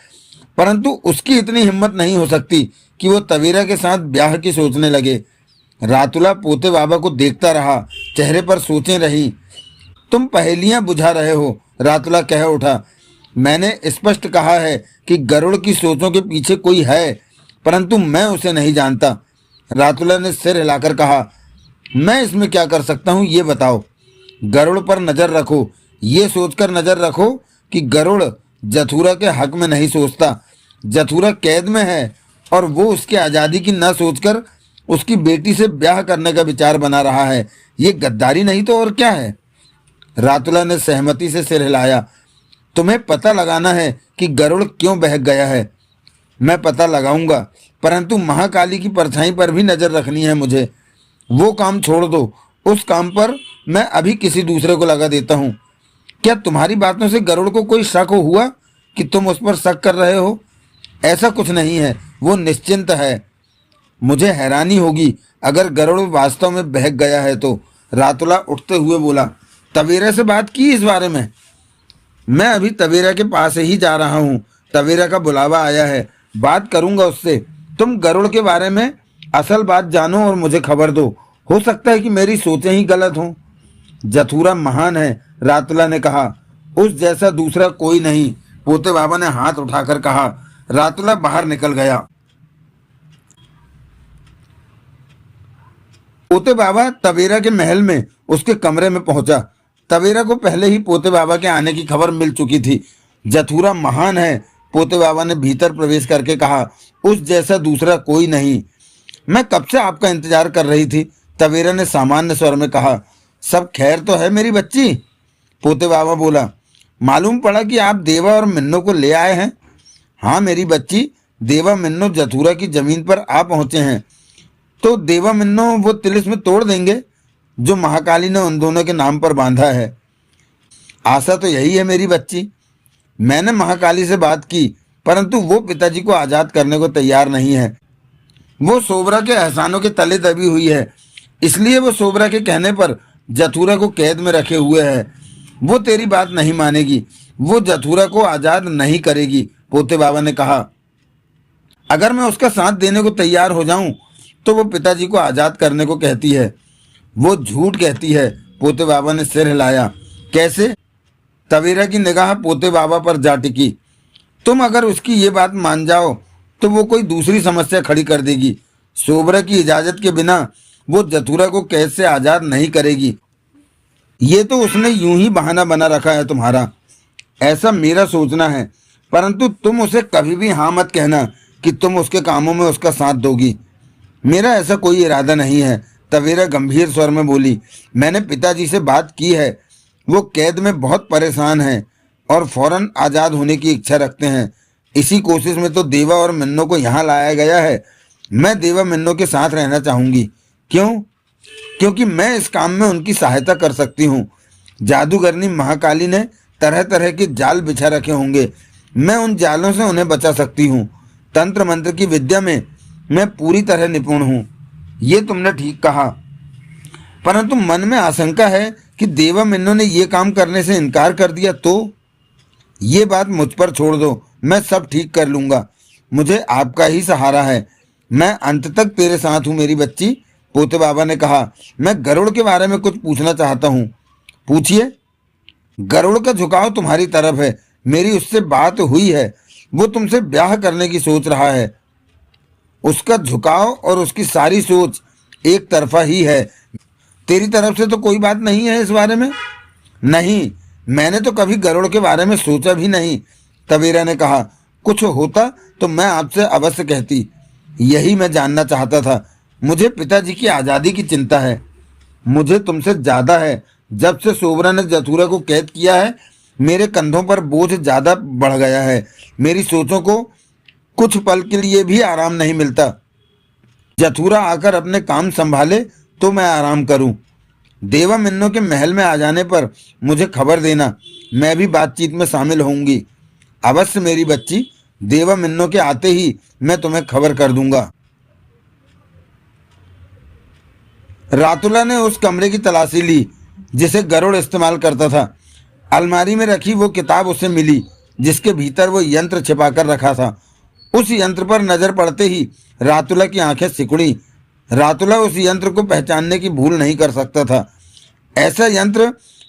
परंतु उसकी इतनी हिम्मत नहीं हो सकती कि वो तवेरा के साथ ब्याह की सोचने लगे। रातुला पोते बाबा को देखता रहा, चेहरे पर सोचें रही। तुम पहेलियां बुझा रहे हो, रातुला कह उठा। मैंने स्पष्ट कहा है कि गरुड़ की सोचों के पीछे कोई है, परंतु मैं उसे नहीं जानता। रातुला ने सिर हिलाकर कहा, मैं इसमें क्या कर सकता हूँ ये बताओ। गरुड़ पर नजर रखो, ये सोचकर नजर रखो कि गरुड़ जथुरा के हक में नहीं सोचता। जथुरा कैद में है और वो उसकी आज़ादी की न सोचकर उसकी बेटी से ब्याह करने का विचार बना रहा है। ये गद्दारी नहीं तो और क्या है। रातुला ने सहमति से सिर हिलाया। तुम्हें पता लगाना है कि गरुड़ क्यों बहक गया है। मैं पता लगाऊंगा, परंतु महाकाली की परछाई पर भी नजर रखनी है मुझे। वो काम छोड़ दो, उस काम पर मैं अभी किसी दूसरे को लगा देता हूँ। क्या तुम्हारी बातों से गरुड़ को कोई शक हुआ कि तुम उस पर शक कर रहे हो? ऐसा कुछ नहीं है, वो निश्चिंत है। मुझे हैरानी होगी अगर गरुड़ वास्तव में बहक गया है तो। रातुला उठते हुए बोला, तवेरा से बात की इस बारे में? मैं अभी तवेरा के पास ही जा रहा हूँ। तवेरा का बुलावा आया है, बात करूंगा उससे। तुम गरुड़ के बारे में असल बात जानो और मुझे खबर दो। हो सकता है कि मेरी सोचें ही गलत हों। जथुरा महान है, रातुला ने कहा। उस जैसा दूसरा कोई नहीं, पोते बाबा ने हाथ उठाकर कहा। रातुला बाहर निकल गया। पोते बाबा तवेरा के महल में उसके कमरे में पहुंचा। तवेरा को पहले ही पोते बाबा के आने की खबर मिल चुकी थी। जथुरा महान है, पोते बाबा ने भीतर प्रवेश करके कहा। उस जैसा दूसरा कोई नहीं। मैं कब से आपका इंतजार कर रही थी, तवेरा ने सामान्य स्वर में कहा। सब खैर तो है मेरी बच्ची? पोते बाबा बोला। मालूम पड़ा कि आप देवा और मिन्नो को ले आए हैं। हाँ मेरी बच्ची, देवा मिन्नो जथुरा की जमीन पर आ पहुंचे हैं। तो देवा मिन्नो वो तिलिस्म तोड़ देंगे जो महाकाली ने उन दोनों के नाम पर बांधा है। आशा तो यही है मेरी बच्ची। मैंने महाकाली से बात की, परंतु वो पिताजी को आजाद करने को तैयार नहीं है। वो सोबरा के एहसानों के तले दबी हुई है, इसलिए वो सोबरा के कहने पर जथुरा को कैद में रखे हुए है। वो तेरी बात नहीं मानेगी, वो जथुरा को आजाद नहीं करेगी, पोते बाबा ने कहा। अगर मैं उसका साथ देने को तैयार हो जाऊं तो वो पिताजी को आजाद करने को कहती है। वो झूठ कहती है, पोते बाबा ने सिर हिलाया। कैसे? तवेरा की निगाह पोते बाबा पर जा टिकी। तुम अगर उसकी ये बात मान जाओ तो वो कोई दूसरी समस्या खड़ी कर देगी। सोबरा की इजाजत के बिना वो जथुरा को कैद से आजाद नहीं करेगी। ये तो उसने यूं ही बहाना बना रखा है तुम्हारा, ऐसा मेरा सोचना है। परंतु तुम उसे कभी भी हाँ मत कहना कि तुम उसके कामों में उसका साथ दोगी। मेरा ऐसा कोई इरादा नहीं है, तवेरा गंभीर स्वर में बोली। मैंने पिताजी से बात की है, वो कैद में बहुत परेशान हैं और फौरन आज़ाद होने की इच्छा रखते हैं। इसी कोशिश में तो देवा और मिन्नो को यहाँ लाया गया है। मैं देवा मिन्नो के साथ रहना चाहूँगी। क्यों? क्योंकि मैं इस काम में उनकी सहायता कर सकती हूँ। जादूगरनी महाकाली ने तरह तरह के जाल बिछा रखे होंगे, मैं उन जालों से उन्हें बचा सकती हूँ। तंत्र मंत्र की विद्या में मैं पूरी तरह निपुण हूँ। ये तुमने ठीक कहा, परंतु मन में आशंका है कि देवा मिन्नो ने ये काम करने से इनकार कर दिया तो? ये बात मुझ पर छोड़ दो, मैं सब ठीक कर लूँगा। मुझे आपका ही सहारा है। मैं अंत तक तेरे साथ हूँ मेरी बच्ची, पोते बाबा ने कहा। मैं गरुड़ के बारे में कुछ पूछना चाहता हूँ। पूछिए। गरुड़ का झुकाव तुम्हारी तरफ है, मेरी उससे बात हुई है। वो तुमसे ब्याह करने की सोच रहा है। उसका झुकाव और उसकी सारी सोच एक तरफा ही है। तेरी तरफ से तो कोई बात नहीं है इस बारे में? नहीं, मैंने तो कभी गरुड़ के बारे में सोचा भी नहीं, तवेरा ने कहा। कुछ होता तो मैं आपसे अवश्य कहती। यही मैं जानना चाहता था। मुझे पिताजी की आज़ादी की चिंता है। मुझे तुमसे ज़्यादा है। जब से सोबरा ने जथुरा को कैद किया है, मेरे कंधों पर बोझ ज़्यादा बढ़ गया है। मेरी सोचों को कुछ पल के लिए भी आराम नहीं मिलता। जथुरा आकर अपने काम संभाले तो मैं आराम करूं। देवा मिन्नो के महल में आ जाने पर मुझे खबर देना, मैं भी बातचीत में शामिल होऊंगी। अवश्य मेरी बच्ची, देवा मिन्नो के आते ही मैं तुम्हें खबर कर दूंगा। रातुला ने उस कमरे की तलाशी ली जिसे गरुड़ इस्तेमाल करता था। अलमारी में रखी वो किताब उसे मिली जिसके भीतर वो यंत्र छिपाकर रखा था। उस यंत्र पर नजर पड़ते ही रातुला की आंखें सिकुड़ी। रातुला उस यंत्र को पहचानने की भूल नहीं कर सकता था। ऐसा यंत्र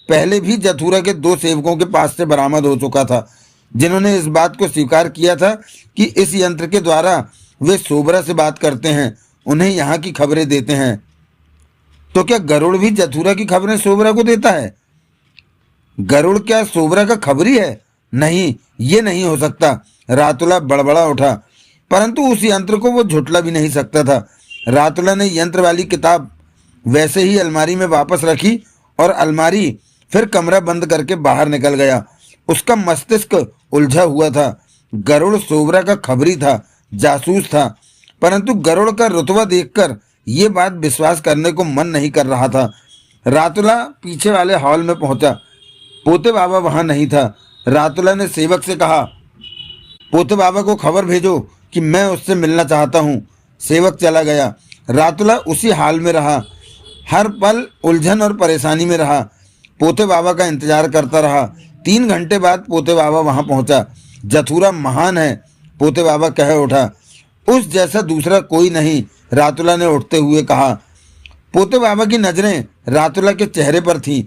पहले भी जथुरा के 2 सेवकों के पास से बरामद हो चुका था। जिन्होंने इस बात को स्वीकार किया था कि इस यंत्र के द्वारा वे सोबरा से बात करते हैं, उन्हें यहाँ की खबरें देते हैं। तो क्या गरुड़ भी जथुरा की खबरें सोबरा को देता है? गरुड़ क्या सोबरा का खबरी है? नहीं, ये नहीं हो सकता। रातुला बड़बड़ा उठा, परंतु उस यंत्र को वो झुटला भी नहीं सकता था। रातुला ने यंत्र वाली किताब वैसे ही अलमारी में वापस रखी और अलमारी फिर कमरा बंद करके बाहर निकल गया। उसका मस्तिष्क उलझा हुआ था। गरुड़ सोबरा का खबरी था, जासूस था, परंतु गरुड़ का रुतबा देखकर ये बात विश्वास करने को मन नहीं कर रहा था। रातुला पीछे वाले हॉल में पहुंचा। पोते बाबा वहां नहीं था। रातुला ने सेवक से कहा, पोते बाबा को खबर भेजो कि मैं उससे मिलना चाहता हूँ। सेवक चला गया। रातुला उसी हाल में रहा, हर पल उलझन और परेशानी में रहा। पोते बाबा का इंतजार करता रहा। 3 घंटे बाद पोते बाबा वहां पहुंचा। जथुरा महान है, पोते बाबा कह उठा। उस जैसा दूसरा कोई नहीं, रातुला ने उठते हुए कहा। पोते बाबा की नजरें रातुला के चेहरे पर थीं।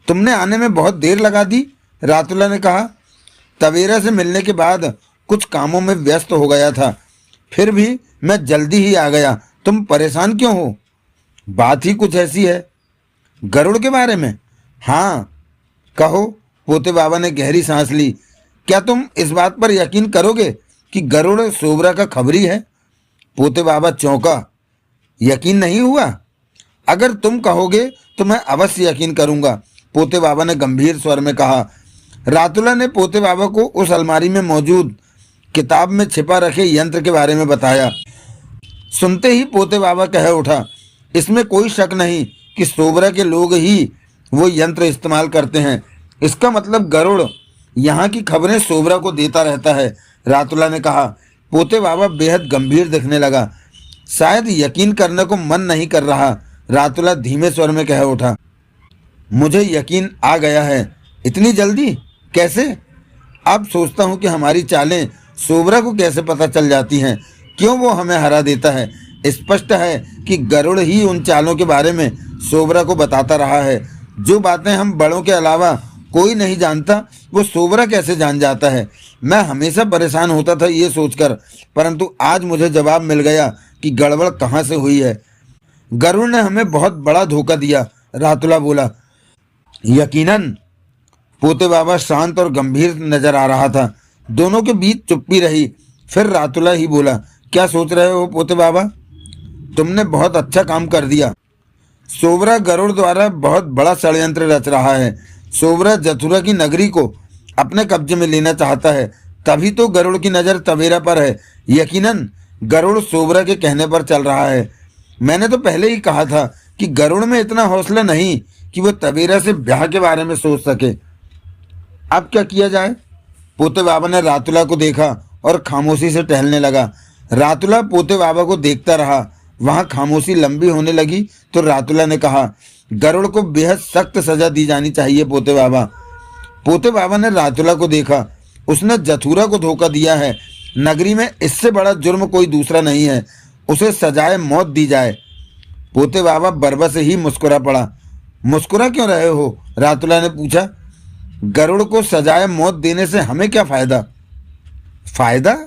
तुमने आने में बहुत देर लगा दी, रातुला ने कहा। तवेरा से मिलने के बाद कुछ कामों में व्यस्त हो गया था, फिर भी मैं जल्दी ही आ गया। तुम परेशान क्यों हो? बात ही कुछ ऐसी है। गरुड़ के बारे में? हाँ, कहो। पोते बाबा ने गहरी सांस ली। क्या तुम इस बात पर यकीन करोगे कि गरुड़ सोबरा का खबरी है? पोते बाबा चौंका। यकीन नहीं हुआ? अगर तुम कहोगे तो मैं अवश्य यकीन करूंगा, पोते बाबा ने गंभीर स्वर में कहा। रातुला ने पोते बाबा को उस अलमारी में मौजूद किताब में छिपा रखे यंत्र के बारे में बताया। सुनते ही पोते बाबा कह उठा, इसमें कोई शक नहीं कि सोबरा के लोग ही वो यंत्र इस्तेमाल करते हैं। इसका मतलब गरुड़ यहाँ की खबरें सोबरा को देता रहता है, रातुला ने कहा। पोते बाबा बेहद गंभीर दिखने लगा। शायद यकीन करने को मन नहीं कर रहा। रातुला धीमे स्वर में कह उठा, मुझे यकीन आ गया है। इतनी जल्दी? कैसे? अब सोचता हूँ कि हमारी चालें सोबरा को कैसे पता चल जाती हैं, क्यों वो हमें हरा देता है। स्पष्ट है कि गरुड़ ही उन चालों के बारे में सोबरा को बताता रहा है। जो बातें हम बड़ों के अलावा कोई नहीं जानता, वो सोबरा कैसे जान जाता है। मैं हमेशा परेशान होता था ये सोचकर, परंतु आज मुझे जवाब मिल गया कि गड़बड़ कहाँ से हुई है। गरुड़ ने हमें बहुत बड़ा धोखा दिया, रातुला बोला। यकीनन। पोते बाबा शांत और गंभीर नजर आ रहा था। दोनों के बीच चुप्पी रही। फिर रातुला ही बोला, क्या सोच रहे हो पोते बाबा? तुमने बहुत अच्छा काम कर दिया। सोबरा गरुड़ द्वारा बहुत बड़ा षड्यंत्र रच रहा है। सोबरा जथुरा की नगरी को अपने कब्जे में लेना चाहता है, तभी तो गरुड़ की नज़र तवेरा पर है। यकीनन गरुड़ सोबरा के कहने पर चल रहा है। मैंने तो पहले ही कहा था कि गरुड़ में इतना हौसला नहीं कि वो तवेरा से ब्याह के बारे में सोच सके। अब क्या किया जाए? पोते बाबा ने रातुला को देखा और खामोशी से टहलने लगा। रातुला पोते बाबा को देखता रहा। वहां खामोशी लंबी होने लगी तो रातुला ने कहा, गरुड़ को बेहद सख्त सजा दी जानी चाहिए पोते बाबा। पोते बाबा ने रातुला को देखा। उसने जथुरा को धोखा दिया है। नगरी में इससे बड़ा जुर्म कोई दूसरा नहीं है। उसे सजाए मौत दी जाए। पोते बाबा बरबस ही मुस्कुरा पड़ा। मुस्कुरा क्यों रहे हो? रातुला ने पूछा। गरुड़ को सजाए मौत देने से हमें क्या फायदा? फायदा?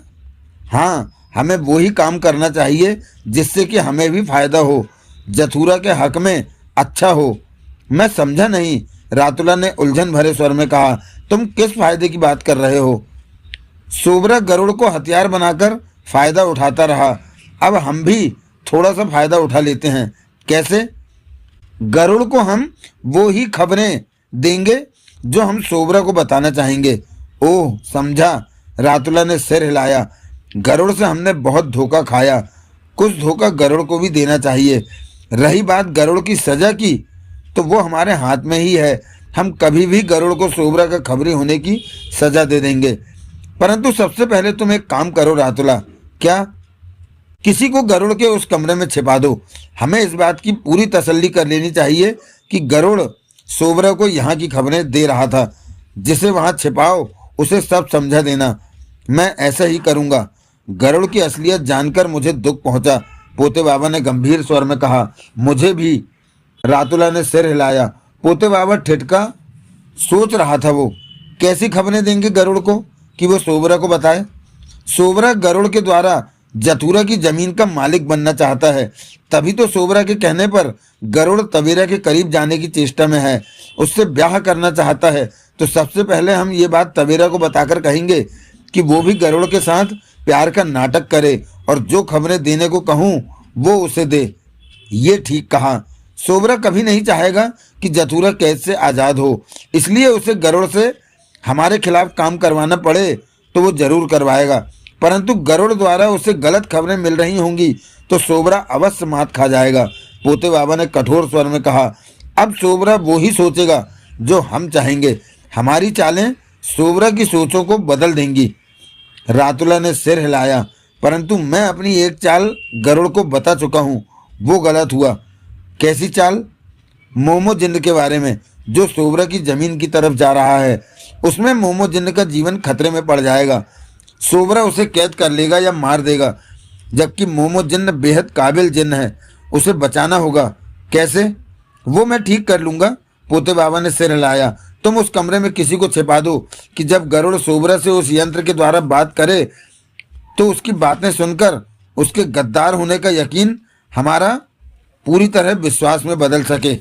हाँ, हमें वही काम करना चाहिए जिससे कि हमें भी फायदा हो, जथुरा के हक में अच्छा हो। मैं समझा नहीं, रातुला ने उलझन भरे स्वर में कहा। तुम किस फायदे की बात कर रहे हो? सोबरा गरुड़ को हथियार बनाकर फायदा उठाता रहा। अब हम भी थोड़ा सा फायदा उठा लेते हैं। कैसे? गरुड़ को हम वो ही खबरें देंगे जो हम सोबरा को बताना चाहेंगे। ओह, समझा। रातुला ने सिर हिलाया। गरुड़ से हमने बहुत धोखा खाया, कुछ धोखा गरुड़ को भी देना चाहिए। रही बात गरुड़ की सजा की, तो वो हमारे हाथ में ही है। हम कभी भी गरुड़ को सोबरा का खबरी होने की सजा दे देंगे। परंतु सबसे पहले तुम एक काम करो रातुला। क्या? किसी को गरुड़ के उस कमरे में छिपा दो। हमें इस बात की पूरी तसल्ली कर लेनी चाहिए कि गरुड़ सोबरा को यहाँ की खबरें दे रहा था। जिसे वहाँ छिपाओ उसे सब समझा देना। मैं ऐसा ही करूँगा। गरुड़ की असलियत जानकर मुझे दुख पहुँचा, पोते बाबा ने गंभीर स्वर में कहा। मुझे भी, रातुला ने सिर हिलाया। पोते बाबा ठिठका। सोच रहा था वो, कैसी खबरें देंगे गरुड़ को कि वो सोबरा को बताए? सोबरा गरुड़ के द्वारा जथुरा की जमीन का मालिक बनना चाहता है, तभी तो सोबरा के कहने पर गरुड़ तवेरा के करीब जाने की चेष्टा में है, उससे ब्याह करना चाहता है। तो सबसे पहले हम ये बात तवेरा को बताकर कहेंगे कि वो भी गरुड़ के साथ प्यार का नाटक करे और जो खबरें देने को कहूँ वो उसे दे। ये ठीक कहा। सोबरा कभी नहीं चाहेगा कि जथुरा कैद से आज़ाद हो, इसलिए उसे गरुड़ से हमारे खिलाफ काम करवाना पड़े तो वो जरूर करवाएगा, परंतु गरुड़ द्वारा उसे गलत खबरें मिल रही होंगी तो सोबरा अवश्य मात खा जाएगा। पोते बाबा ने कठोर स्वर में कहा। अब सोबरा वो ही सोचेगा जो हम चाहेंगे, हमारी चालें सोबरा की सोचों को बदल देंगी। रातुला ने सिर हिलाया, परंतु मैं अपनी एक चाल गरुड़ को बता चुका हूँ, वो गलत हुआ। कैसी चाल? मोमो जिन्न के बारे में, जो सोबरा की जमीन की तरफ जा रहा है। उसमें मोमो जिन्न का जीवन खतरे में पड़ जाएगा। सोबरा उसे कैद कर लेगा या मार देगा, जबकि मोमो जिन्न बेहद काबिल जिन्न है, उसे बचाना होगा। कैसे? वो मैं ठीक कर लूँगा। पोते बाबा ने सिर हिलाया। तुम उस कमरे में किसी को छिपा दो कि जब गरुड़ सोबरा से उस यंत्र के द्वारा बात करे तो उसकी बातें सुनकर उसके गद्दार होने का यकीन हमारा पूरी तरह विश्वास में बदल सके।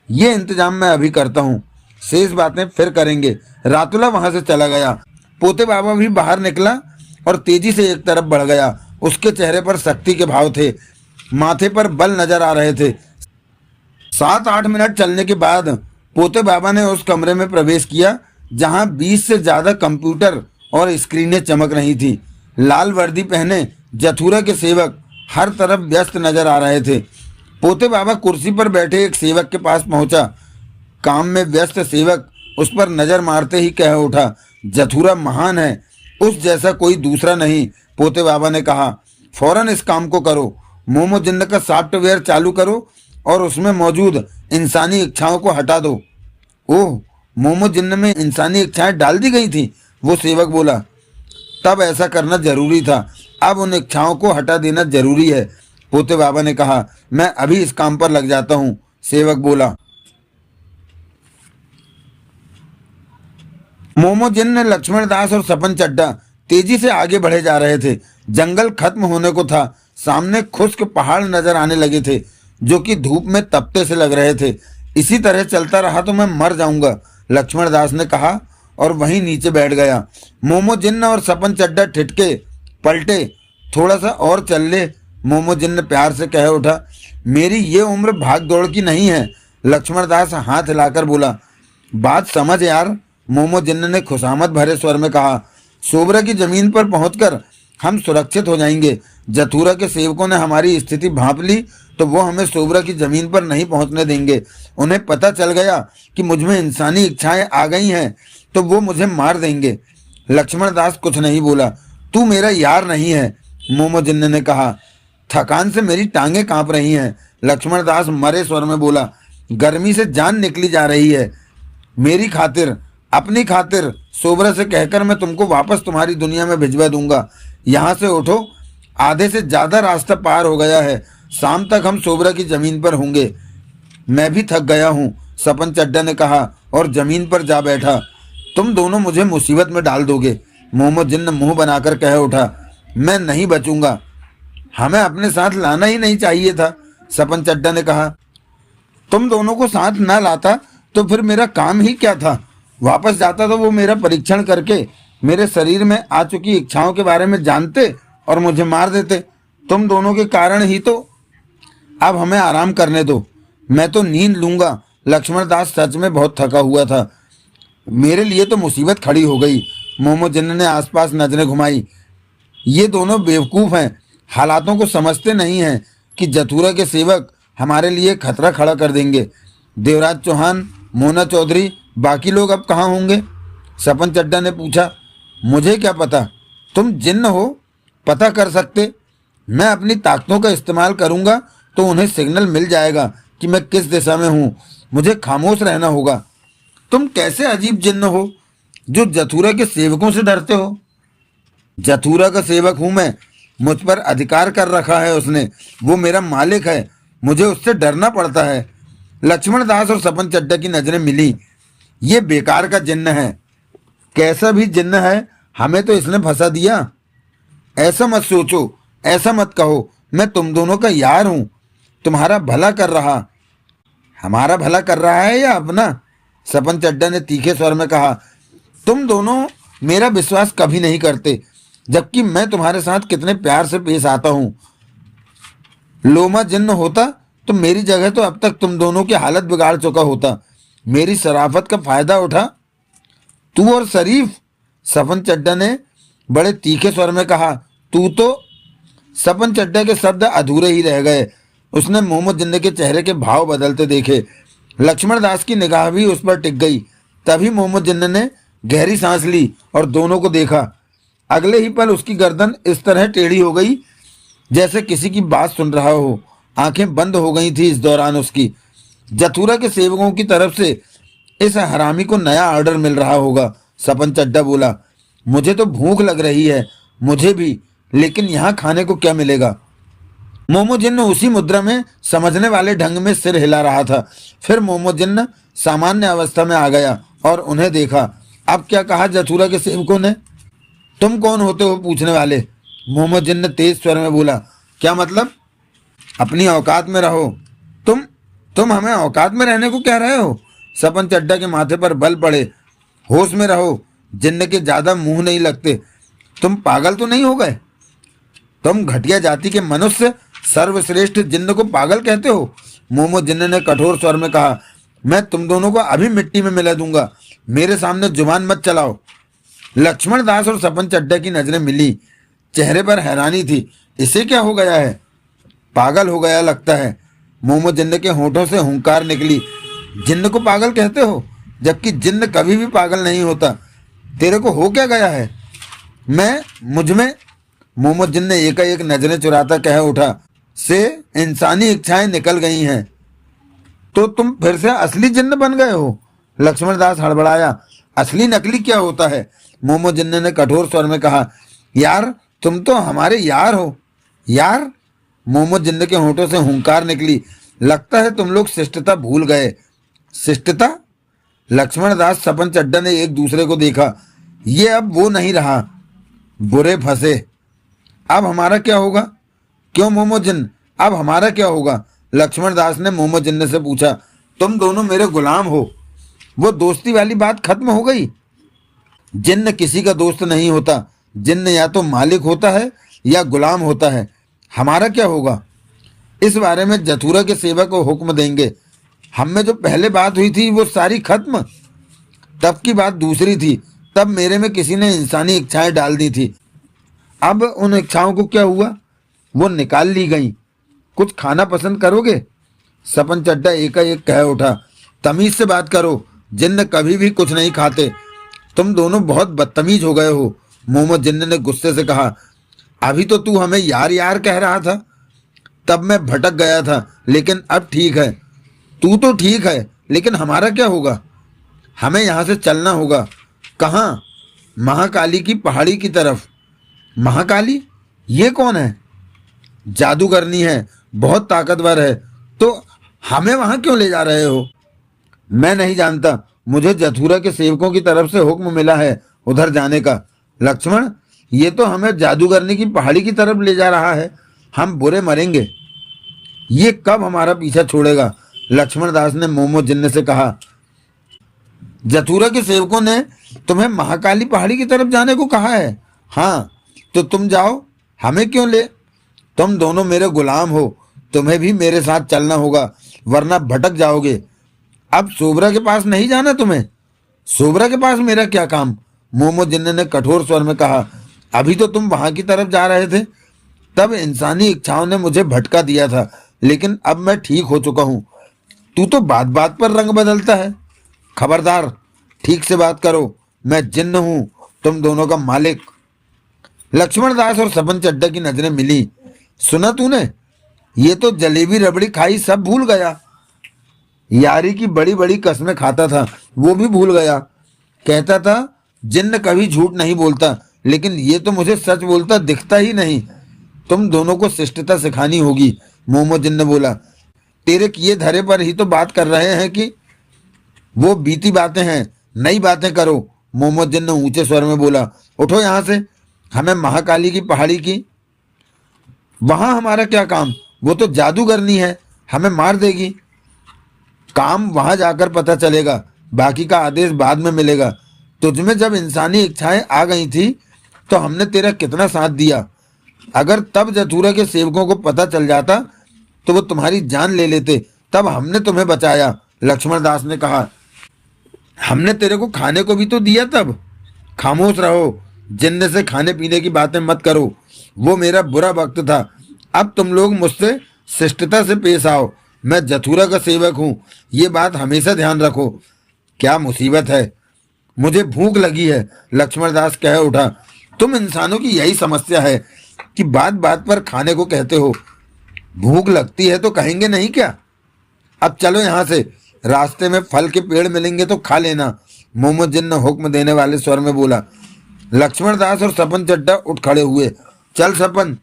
ये इंतजाम मैं अभी करता हूँ, शेष बातें फिर करेंगे। रातुला वहां से चला गया। पोते बाबा भी बाहर निकला और तेजी से एक तरफ बढ़ गया। उसके चेहरे पर शक्ति के भाव थे, माथे पर बल नजर आ रहे थे। 7-8 मिनट चलने के बाद पोते बाबा ने उस कमरे में प्रवेश किया जहां 20 से ज्यादा कंप्यूटर और स्क्रीनें चमक रही थी। लाल वर्दी पहने जथुरा के सेवक हर तरफ व्यस्त नजर आ रहे थे। पोते बाबा कुर्सी पर बैठे एक सेवक के पास पहुंचा। काम में व्यस्त सेवक उस पर नजर मारते ही कह उठा, जथुरा महान है, उस जैसा कोई दूसरा नहीं। पोते बाबा ने कहा, फौरन इस काम को करो, मोमो जिन्न का सॉफ्टवेयर चालू करो और उसमें मौजूद इंसानी इच्छाओं को हटा दो। ओह, मोमो जिन्न में इंसानी इच्छाएं डाल दी गई थी? वो सेवक बोला। तब ऐसा करना जरूरी था, अब उन इच्छाओं को हटा देना जरूरी है। पोते बाबा ने कहा, मैं अभी इस काम पर लग जाता हूँ। सेवक बोला। मोमो जिन्न, लक्ष्मण दास और सपन चड्डा तेजी से आगे बढ़े जा रहे थे। जंगल खत्म होने को था। सामने खुश्क पहाड़ नजर आने लगे थे जो कि धूप में तपते से लग रहे थे। इसी तरह चलता रहा तो मैं मर जाऊंगा, लक्ष्मण दास ने कहा और वहीं नीचे बैठ गया। मोमो जिन्न और सपन चड्डा ठिठके पलटे। थोड़ा सा और चल ले, मोमो जिन्न प्यार से कह उठा। मेरी ये उम्र भाग दौड़ की नहीं है, लक्ष्मण दास हाथ हिलाकर बोला। बात समझ यार, मोमो जिन्न ने खुशामद भरे स्वर में कहा। सोबरा की जमीन पर पहुंचकर हम सुरक्षित हो जाएंगे। जथुरा के सेवकों ने हमारी स्थिति भांप ली तो वो हमें सोबरा की जमीन पर नहीं पहुंचने देंगे। उन्हें पता चल गया कि मुझमें इंसानी इच्छाएं आ गई हैं तो वो मुझे मार देंगे। लक्ष्मण दास कुछ नहीं बोला। तू मेरा यार नहीं है, मोमो जिन्न ने कहा। थकान से मेरी टांगें कांप रही हैं, लक्ष्मण दास मरे स्वर में बोला। गर्मी से जान निकली जा रही है। मेरी खातिर, अपनी खातिर सोबरा से कहकर मैं तुमको वापस तुम्हारी दुनिया में भिजवा दूंगा। यहाँ से उठो, आधे से ज्यादा रास्ता पार हो गया है। शाम तक हम सोबरा की जमीन पर होंगे। मैं भी थक गया हूँ, सपन चड्डा ने कहा और जमीन पर जा बैठा। तुम दोनों मुझे मुसीबत में डाल दोगे, मोमो जिन्न मुंह बनाकर कह उठा। मैं नहीं बचूंगा, हमें अपने साथ लाना ही नहीं चाहिए था, सपन चड्डा ने कहा। तुम दोनों को साथ ना लाता तो फिर मेरा काम ही क्या था? वापस जाता तो वो मेरा परीक्षण करके मेरे शरीर में आ चुकी इच्छाओं के बारे में जानते और मुझे मार देते। तुम दोनों के कारण ही तो। अब हमें आराम करने दो, मैं तो नींद लूंगा। लक्ष्मण दास सच में बहुत थका हुआ था। मेरे लिए तो मुसीबत खड़ी हो गई। मोमो जिन्न ने आसपास नजरें घुमाई। ये दोनों बेवकूफ हैं, हालातों को समझते नहीं हैं कि जथुरा के सेवक हमारे लिए खतरा खड़ा कर देंगे। देवराज चौहान, मोना चौधरी, बाकी लोग अब कहाँ होंगे? सपन चड्डा ने पूछा। मुझे क्या पता, तुम जिन्न हो, पता कर सकते। मैं अपनी ताकतों का इस्तेमाल करूंगा तो उन्हें सिग्नल मिल जाएगा कि मैं किस दिशा में हूँ। मुझे खामोश रहना होगा। तुम कैसे अजीब जिन्न हो जो जथुरा के सेवकों से डरते हो? जथुरा का सेवक हूं मैं, मुझ पर अधिकार कर रखा है उसने, वो मेरा मालिक है, मुझे उससे डरना पड़ता है। लक्ष्मण दास और सपन चड्डा की नजरें मिली। ये बेकार का जिन्न है, कैसा भी जिन्न है, हमें तो इसने फंसा दिया। ऐसा मत सोचो, ऐसा मत कहो, मैं तुम दोनों का यार हूं, तुम्हारा भला कर रहा। हमारा भला कर रहा है या अपना? सपन चड्डा ने तीखे स्वर में कहा। तुम दोनों मेरा विश्वास कभी नहीं करते, जबकि मैं तुम्हारे साथ कितने प्यार से पेश आता हूं। लोमा जिन्न होता तो मेरी जगह तो अब तक तुम दोनों की हालत बिगाड़ चुका होता। मेरी शराफत का फायदा उठा तू और शरीफ। सपन चड्डा ने बड़े तीखे स्वर में कहा। तू तो। सपन चड्डा के शब्द अधूरे ही रह गए। उसने मोहम्मद जिन्ना के चेहरे के भाव बदलते देखे। लक्ष्मण दास की निगाह भी उस पर टिक गई। तभी मोहम्मद जिन्ना ने गहरी सांस ली और दोनों को देखा। अगले ही पल उसकी गर्दन इस तरह टेढ़ी हो गई जैसे किसी की बात सुन रहा हो। आंखें बंद हो गई थी इस दौरान उसकी। जथुरा के सेवकों की तरफ से इस हरामी को नया ऑर्डर मिल रहा होगा। सपन चड्डा बोला। मुझे तो भूख लग रही है। मुझे भी, लेकिन यहाँ खाने को क्या मिलेगा? मोहम्मद जिन्न उसी मुद्रा में समझने वाले ढंग में सिर हिला रहा था। फिर मोहम्मद जिन्न सामान्य अवस्था में आ गया और उन्हें देखा। अब क्या कहा जथुरा के सेवकों ने? तुम कौन होते हो पूछने वाले? मोहम्मद जिन्न तेज स्वर में बोला। क्या मतलब? अपनी औकात में रहो। तुम हमें औकात में रहने को कह रहे हो? सपन चड्डा के माथे पर बल पड़े। होश में रहो, जिन्न के ज्यादा मुंह नहीं लगते। तुम पागल तो नहीं हो गए? तुम घटिया जाति के मनुष्य सर्वश्रेष्ठ जिन्न को पागल कहते हो? मोहम्मद जिन्न ने कठोर स्वर में कहा। मैं तुम दोनों को अभी मिट्टी में मिला दूंगा। मेरे सामने जुबान मत चलाओ। लक्ष्मण दास और सपन चड्डा की नजरें मिली। चेहरे पर हैरानी थी। इसे क्या हो गया है? पागल हो गया लगता है। मोहम्मद जिन्न के होठों से हुंकार निकली। जिन्न को पागल कहते हो? जबकि जिन्न कभी भी पागल नहीं होता। तेरे को हो क्या गया है? मुझमें मोहम्मद जिन्न एकाएक नजरें चुराता कह उठा। से इंसानी इच्छाएं निकल गई हैं। तो तुम फिर से असली जिन्न बन गए हो? लक्ष्मण दास हड़बड़ाया। असली नकली क्या होता है? मोहम्मद जिन्न ने कठोर स्वर में कहा। यार, तुम तो हमारे यार हो। यार? मोहम्मद जिन्न के होठों से हुंकार निकली। लगता है तुम लोग शिष्टता भूल गए। शिष्टता? लक्ष्मण दास सपन चड्डा ने एक दूसरे को देखा। ये अब वो नहीं रहा। बुरे फंसे। अब हमारा क्या होगा? क्यों मोहम्मद जिन्न, अब हमारा क्या होगा? लक्ष्मण दास ने मोहम्मद जिन्न से पूछा। तुम दोनों मेरे गुलाम हो। वो दोस्ती वाली बात खत्म हो गई। जिन्न किसी का दोस्त नहीं होता। जिन्न या तो मालिक होता है या गुलाम होता है। हमारा क्या होगा? इस बारे में जथुरा के सेवक को हुक्म देंगे। हम में जो पहले बात हुई थी वो सारी खत्म। तब की बात दूसरी थी। तब मेरे में किसी ने इंसानी इच्छाएं डाल दी थी। अब उन इच्छाओं को क्या हुआ? वो निकाल ली गई। कुछ खाना पसंद करोगे? सपन चड्डा एकाएक कह उठा। तमीज से बात करो। जिन्न कभी भी कुछ नहीं खाते। तुम दोनों बहुत बदतमीज हो गए हो। मोहम्मद जिन्न ने गुस्से से कहा। अभी तो तू हमें यार यार कह रहा था। तब मैं भटक गया था, लेकिन अब ठीक है। तू तो ठीक है, लेकिन हमारा क्या होगा? हमें यहाँ से चलना होगा। कहाँ? महाकाली की पहाड़ी की तरफ। महाकाली? ये कौन है? जादूगरनी है, बहुत ताकतवर है। तो हमें वहां क्यों ले जा रहे हो? मैं नहीं जानता। मुझे जथुरा के सेवकों की तरफ से हुक्म मिला है उधर जाने का। लक्ष्मण, ये तो हमें जादूगरनी की पहाड़ी की तरफ ले जा रहा है। हम बुरे मरेंगे। ये कब हमारा पीछा छोड़ेगा? लक्ष्मण दास ने मोहम्मद जिन्न से कहा। जथुरा के सेवकों ने तुम्हें महाकाली पहाड़ी की तरफ जाने को कहा है? हाँ, तो तुम जाओ। हमें क्यों ले? तुम दोनों मेरे गुलाम हो। तुम्हें भी मेरे साथ चलना होगा, वरना भटक जाओगे। अब सोबरा के पास नहीं जाना तुम्हें? सोबरा के पास मेरा क्या काम? मोहम्मद जिन्न ने कठोर स्वर में कहा। अभी तो तुम वहां की तरफ जा रहे थे। तब इंसानी इच्छाओं ने मुझे भटका दिया था, लेकिन अब मैं ठीक हो चुका हूं। तू तो बात बात पर रंग बदलता है। खबरदार, ठीक से बात करो। मैं जिन्न हूं, तुम दोनों का मालिक। लक्ष्मण दास और सपन चड्डा की नजरें मिली। सुना तूने? ये तो जलेबी रबड़ी खाई सब भूल गया। यारी की बड़ी बड़ी कस्में खाता था, वो भी भूल गया। कहता था जिन्न कभी झूठ नहीं बोलता, लेकिन ये तो मुझे सच बोलता दिखता ही नहीं। तुम दोनों को शिष्टता सिखानी होगी। मोहम्मद जिन्न बोला। तेरे किए धरे पर ही तो बात कर रहे हैं कि वो बीती बातें हैं, नई बातें करो। मोहम्मद जिन ने ऊंचे स्वर में बोला। उठो यहाँ से, हमें महाकाली की पहाड़ी की वहां हमारा क्या काम? वो तो जादूगरनी है, हमें मार देगी। काम वहां जाकर पता चलेगा, बाकी का आदेश बाद में मिलेगा। तुझमें जब इंसानी इच्छाएं आ गई थी तो हमने तेरा कितना साथ दिया। अगर तब जथुरा के सेवकों को पता चल जाता तो वो तुम्हारी जान ले लेते, तब हमने तुम्हें बचाया। लक्ष्मण दास ने कहा, हमने तेरे को खाने को भी तो दिया तब। खामोश रहो, जिन्न से खाने पीने की बातें मत करो, वो मेरा बुरा वक्त था। अब तुम लोग मुझसे शिष्टता से पेश आओ, मैं जथुरा का सेवक हूँ, ये बात हमेशा ध्यान रखो। क्या मुसीबत है, मुझे भूख लगी है। लक्ष्मण दास कह उठा, तुम इंसानों की यही समस्या है कि बात बात पर खाने को कहते हो। भूख लगती है तो कहेंगे नहीं क्या? अब चलो यहाँ से, रास्ते में फल के पेड़ मिलेंगे तो खा लेना। मोहम्मद जिन ने हुक्म देने वाले स्वर में बोला। लक्ष्मण दास और सपन चड्ढा उठ खड़े हुए। चल सपन,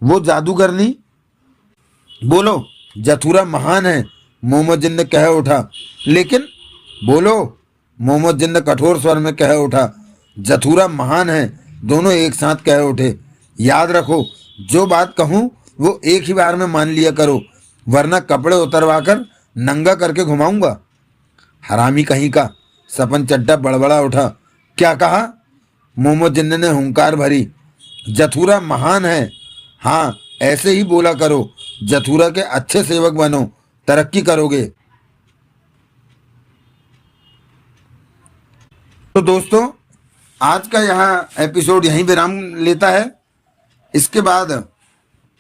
वो जादूगरनी बोलो, जथुरा महान है, मोहम्मद जिन ने कह उठा। लेकिन बोलो, मोहम्मद जिन ने कठोर स्वर में कह उठा। जथुरा महान है, दोनों एक साथ कह उठे। याद रखो, जो बात कहूं वो एक ही बार में मान लिया करो, वरना कपड़े उतरवाकर नंगा करके घुमाऊंगा। हरामी कहीं का, सपन चड्ढा बड़बड़ा उठा। क्या कहा? मोहम्मद जिन्ना ने हुंकार भरी। जथुरा महान है, हाँ ऐसे ही बोला करो। जथुरा के अच्छे सेवक बनो, तरक्की करोगे। तो दोस्तों, आज का यह एपिसोड यहीं विराम लेता है। इसके बाद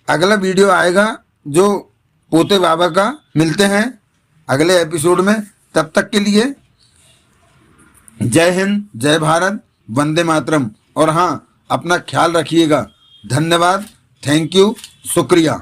अगला वीडियो आएगा जो पोते बाबा का। मिलते हैं अगले एपिसोड में, तब तक के लिए जय हिंद, जय भारत, वंदे मातरम। और हाँ, अपना ख्याल रखिएगा। धन्यवाद, थैंक यू, शुक्रिया।